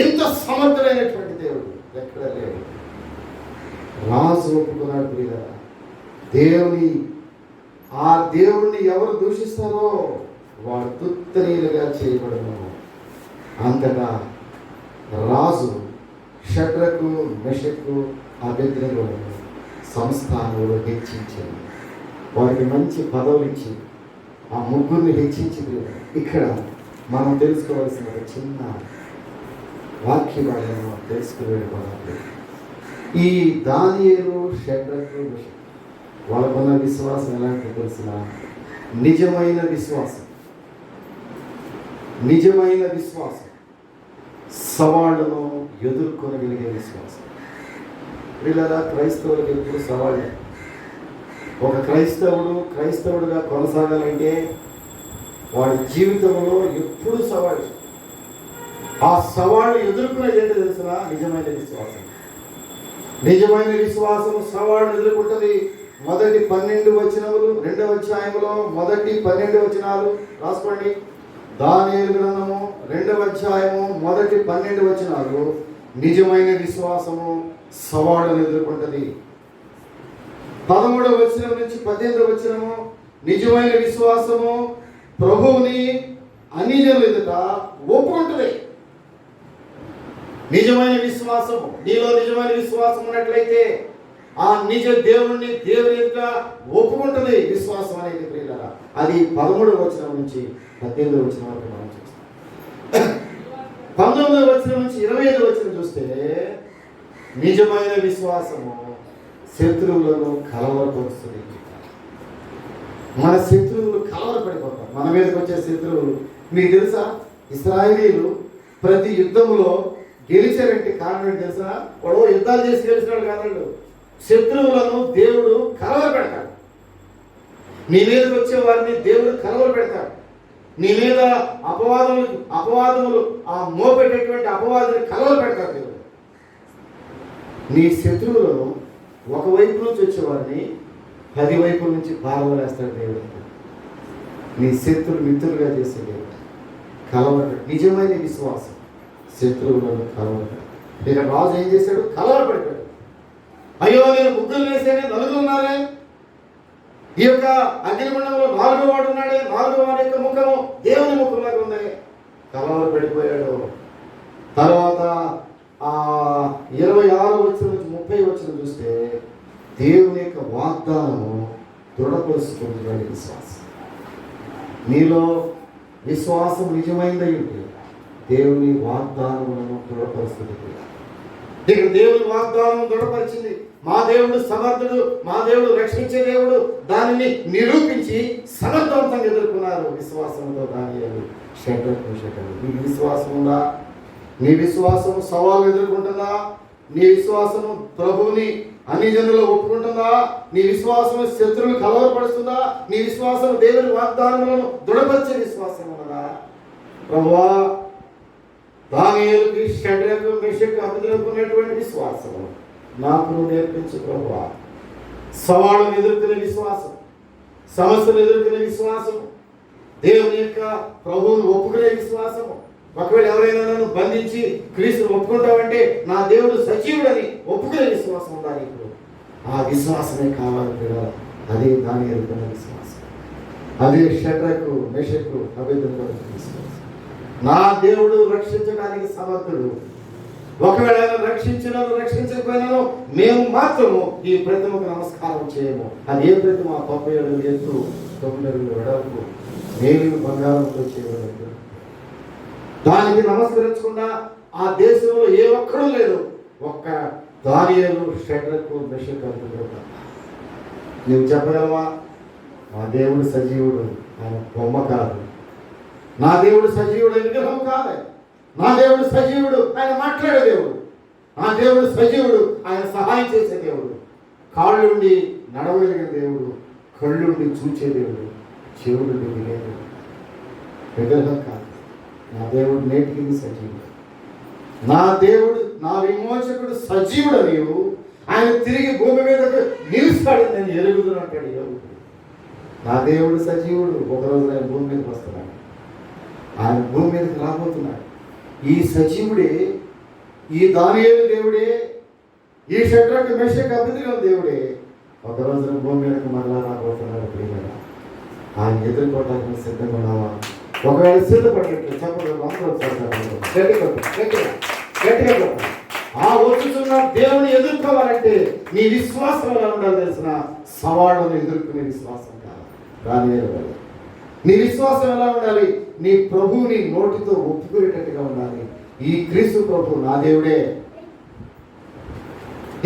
ఇంత సమర్థుడైనటువంటి దేవుడు ఎక్కడ లేడు. రాజు ఒప్పుకున్నాడు. ప్రియులారా, ఆ దేవుణ్ణి ఎవరు దూషిస్తారో వాడు తుత్తనీయులుగా చేయబడను. అంతటా రాజు షడ్రకు మెషకు అబేద్నెగో సంస్థానంలో హెచ్చించాడు. వారికి మంచి పదవులు ఇచ్చి ఆ 3 హెచ్చించింది. ఇక్కడ మనం తెలుసుకోవాల్సిన ఒక చిన్న వాక్య భాగంలో తెలుసుకునే ఈ దానియేలు, షడ్రకు, వాళ్ళకున్న విశ్వాసం ఎలాంటి తెలిసిన నిజమైన విశ్వాసం. నిజమైన విశ్వాసం, సవాళ్ళను ఎదుర్కొనగలిగే విశ్వాసం. వీళ్ళలా క్రైస్తవులకు ఎప్పుడు సవాళ్ళే. ఒక క్రైస్తవుడుగా కొనసాగాలంటే వాడి జీవితంలో ఎప్పుడు సవాళ్ళు. ఆ సవాళ్ళు ఎదుర్కొనేది ఏంటో తెలిసిన నిజమైన విశ్వాసం. నిజమైన విశ్వాసం సవాళ్ళు ఎదుర్కొంటుంది. మొదటి 12 వచనములు 2వ అధ్యాయంలో మొదటి 12 వచనాలు రాసుకోండి. దానియేలు గ్రంథము 2వ అధ్యాయము మొదటి 12 వచనాలు. నిజమైన విశ్వాసము సవాళ్ళను ఎదుర్కొంటుంది. 13వ వచనం నుంచి 18వ వచనము నిజమైన విశ్వాసము ప్రభువుని అన్యజనుల ఎదుట ఒప్పుకుంటుంది. నిజమైన విశ్వాసము, నీలో నిజమైన విశ్వాసం ఉన్నట్లయితే ఆ నిజ దేవుని ఎదుట ఒప్పుకుంటుంది విశ్వాసం అనేది. ప్రియులారా, అది 13వ వచనం నుంచి 18వ వచనం వరకు మనం చూస్తాం. 19వ వచనం నుంచి 25వ వచనం చూస్తే నిజమైన విశ్వాసము శత్రువులను కలవరపరుస్తుంది. మన శత్రువులు కలవరపడిపోతారు. మన మీదకి వచ్చే శత్రువులు మీకు తెలుసా? ఇశ్రాయేలీయులు ప్రతి యుద్ధంలో గెలిచారంటే కారణం ఏంటి తెలుసా? వాడు యుద్ధాలు చేసి గెలిచినాడు కాదండు. శత్రువులను దేవుడు కలవర పెడతాడు. నీ మీదకి వచ్చే వారిని దేవుడు కలవర పెడతాడు. నీ మీద అపవాదములు ఆ మోపెట్టేటువంటి అపవాదుని కలవర పెడతాడు దేవుడు. నీ శత్రువులను ఒకవైపు నుంచి వచ్చేవారిని 10 వైపుల నుంచి పారవేస్తాడు దేవుడు. నీ శత్రువులు మిత్రులుగా చేసే దేవుడు కలవర. నిజమైన విశ్వాసం శత్రువులను కలవర. ఇక రాజు ఏం చేశాడు? కలవరపడిపోయాడు. అయ్యో, నేను ముగ్గురు వేసేనే 4 ఉన్నారే. ఈ యొక్క అగ్నిగుండంలో 4వ వాడు ఉన్నాడే. 4వ వాడి యొక్క ముఖము దేవుని ముఖంలాగా ఉంది. కలవరపడిపోయాడు. తర్వాత 26వ వచనం నుంచి 30వ వచనం చూస్తే దేవుని యొక్క వాగ్దానము దృఢపరుచుకుంటున్నాడు విశ్వాసం. నీలో విశ్వాసం నిజమైందై ఉంటే దేవుని వాగ్దానములను దృఢపరుస్తుంది. ఇక్కడ దేవుని వాగ్దానం దృఢపరిచింది. మా దేవుడు సమర్థుడు, మా దేవుడు రక్షించే దేవుడు. దానిని నిరూపించి సమర్థవంతంగా ఎదుర్కొన్నారు విశ్వాసంతో దానియేలు, షడ్రకు, మెషకు. నీ విశ్వాసం ఉందా? నీ విశ్వాసం సవాలు ఎదుర్కొంటుందా? నీ విశ్వాసము ప్రభువుని అన్ని జనులు ఒప్పుకుంటుందా? నీ విశ్వాసం శత్రువులు కలవరపరుస్తుందా? నీ విశ్వాసం దేవుని వాగ్దానములను దృఢపరిచే విశ్వాసం ఉన్నదా? ప్రభువా, దానియేలుకి, షడ్రకు, మెషకు, అబేద్నెగోకున్నటువంటి విశ్వాసము నాకు నేర్పించు ప్రభువా. సవాళ్ళను ఎదుర్కొనే విశ్వాసం, సమస్యలు ఎదుర్కొనే విశ్వాసము, దేవుని యొక్క ప్రభువును ఒప్పుకునే విశ్వాసము. ఒకవేళ ఎవరైనా నన్ను బంధించి క్రీస్తును ఒప్పుకుంటావంటే నా దేవుడు సజీవుడని ఒప్పుకునే విశ్వాసం ఉందా నీకు? ఆ విశ్వాసమే కావాలి కదా. అదే దానియేలు విశ్వాసం. అదే షడ్రకు, మెషకు, అబేద్నెగోకు విశ్వాసం. నా దేవుడు రక్షించడానికి సమర్థుడు. ఒకవేళ ఆయన రక్షించకపోయినాను మేము మాత్రము ఈ ప్రతిమకు నమస్కారం చేయము. అది ఏ ప్రతిమ? 37 అడుగుల ఎత్తు, 9 అడుగుల వెడల్పు, మేలిమి బంగారంతో చేయబడింది. దానికి నమస్కరించకుండా ఆ దేశంలో ఏ ఒక్కడూ లేదు. ఒక్క దానియేలు, షడ్రకు, మెషకు నువ్వు చెప్పగలవా? మా దేవుడు సజీవుడు, ఆయన బొమ్మ కాదు. నా దేవుడు సజీవుడు, విగ్రహం కాదు. నా దేవుడు సజీవుడు, ఆయన మాట్లాడే దేవుడు. నా దేవుడు సజీవుడు, ఆయన సహాయం చేసే దేవుడు. కాళ్ళుండి నడవగలిగిన దేవుడు, కళ్ళుండి చూచే దేవుడు, చెవులుండి వినే దేవుడు. విగ్రహం కాదు. నా దేవుడు నేటికి సజీవుడు. నా దేవుడు, నా విమోచకుడు సజీవుడు. నీవు ఆయన తిరిగి భూమి మీదకు నిలుస్తాడు, నేను ఎరుగుదును అంటాడు యోగుడు. నా దేవుడు సజీవుడు. ఒకరోజు ఆయన భూమి మీదకి వస్తున్నాడు. ఆయన భూమి మీదకి రాబోతున్నాడు. ఈ సజీవుడే, ఈ దానియేలు దేవుడే, ఈ షడ్రకు, మెషకు, అబేద్నెగో దేవుడే ఒకరోజు భూమి మీదకి మరలా రాబోతున్నాడు. ప్రియమైన ఆయన ఎదుర్కోవడానికి సిద్ధంగా ఉన్నావా? ఒకవేళ సిద్ధపడినట్లు చెప్పడం ఆ వచ్చుతున్న దేవుని ఎదుర్కోవాలంటే నీ విశ్వాసం ఎలా ఉండాలి తెలిసిన? సవాళ్ళను ఎదుర్కొనే విశ్వాసం కాదు. దానియేలు వల్ల నీ విశ్వాసం ఎలా ఉండాలి? నీ ప్రభువుని నోటితో ఒప్పుకునేటట్టుగా ఉండాలి. ఈ క్రీస్తు ప్రభు నా దేవుడే,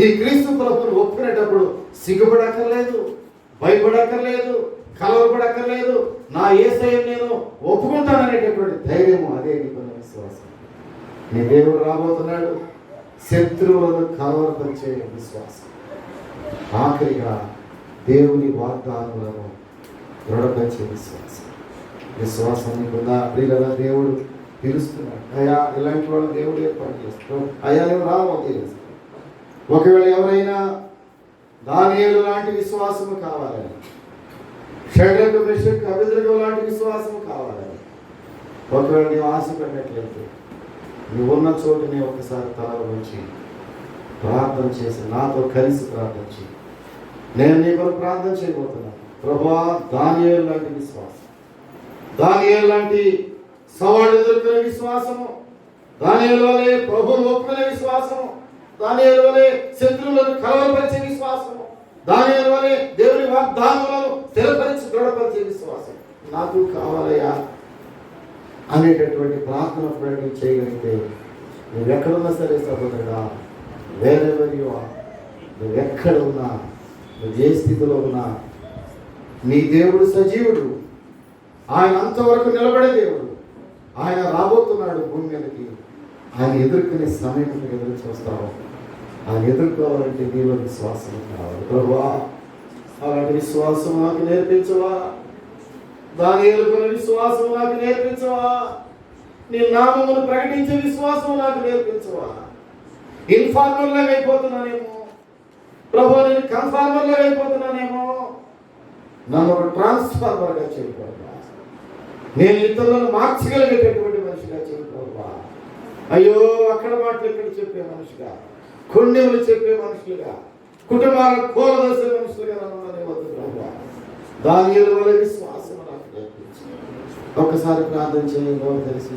ఈ క్రీస్తు ప్రభువును ఒప్పుకునేటప్పుడు సిగ్గుపడక్కర్లేదు, భయపడక్కర్లేదు, కలవరపడక్కర్లేదు. నా యేసయ్యను నేను ఒప్పుకుంటాననేటటువంటి ధైర్యము, అదే నీకున్న విశ్వాసం. నీ దేవుడు రాబోతున్నాడు. శత్రువులను కలవరపరిచే విశ్వాసం. ఆఖరిగా దేవుని వాగ్దానాలను దృఢపరిచే విశ్వాసం. విశ్వాసం నీకుందా? ప్రియులరా, దేవుడు పిలుస్తున్నాడు. అయ్యా, ఇలాంటి వాళ్ళు దేవుడు ఏర్పాటు చేస్తాడు. అయ్యా, నువ్వు రాబోతే. ఒకవేళ ఎవరైనా దానియేలు లాంటి విశ్వాసము కావాలని, షడ్రకు మెషకు అబేద్నెగో లాంటి విశ్వాసము కావాలని ఒకవేళ నీవు ఆశపడినట్లయితే, నువ్వు ఉన్న చోటుని ఒకసారి తలలో ఉంచి ప్రార్థన చేసి నాతో కలిసి ప్రార్థన చేయి. నేను నీ కొరకు ప్రార్థన చేయబోతున్నాను. ప్రభువా, దానియేలు లాంటి విశ్వాసం, దానియేలు లాంటి సవాళ్ళు ఎదుర్కొనే విశ్వాసము, దానియేలు వలె ప్రభువును ఒప్పుకునే విశ్వాసము, దానియేలు వలె శత్రువులను కలవరపరిచే విశ్వాసము, దానియేలు వలె దేవుని వాగ్దానములను స్థిరపరిచి దృఢపరిచే విశ్వాసం నాకు కావాలయ్యా అనేటటువంటి ప్రార్థన ప్రకటన చేయగలిగితే, నువ్వు ఎక్కడున్నా సరే సహోదరుడా, వేరెవర్ యు ఆర్, నువ్వు ఎక్కడ ఉన్నా, నువ్వు ఏ స్థితిలో ఉన్నా, నీ దేవుడు సజీవుడు. ఆయన అంతవరకు నిలబడే దేవుడు. ఆయన రాబోతున్నాడు భూమి మీదకి. ఆయన ఎదుర్కొనే సమయం ఎదురు చూస్తావు. ఆయన ఎదుర్కోవాలంటే నీలో విశ్వాసం కావాలి. ప్రభువా, అలాంటి విశ్వాసం నాకు నేర్పించవా? దానియేలు విశ్వాసం నాకు నేర్పించవా? నీ నామమును ప్రకటించే విశ్వాసం నాకు నేర్పించవా? ఇన్ఫార్మర్ లాగా అయిపోతున్నానేమో ప్రభు, నేను కన్ఫార్మర్ లాగా అయిపోతున్నానేమో. నన్ను ఒక ట్రాన్స్ఫార్మర్గా చేయకూడదు. నేను ఇతరులను మార్చగలిగేటటువంటి మనిషిగా చేయకూడదు. అయ్యో, అక్కడ మాటలు ఇక్కడ చెప్పే మనిషిగా, కొన్నిములు చెప్పే మనుషులుగా, కుటుంబాలను కోలదోసే మనుషులుగా నన్ను వద్దు. దానియేలు వలె విశ్వాసం నాకు నేర్పించి ఒక్కసారి ప్రార్థన చేయండి. తెలిసి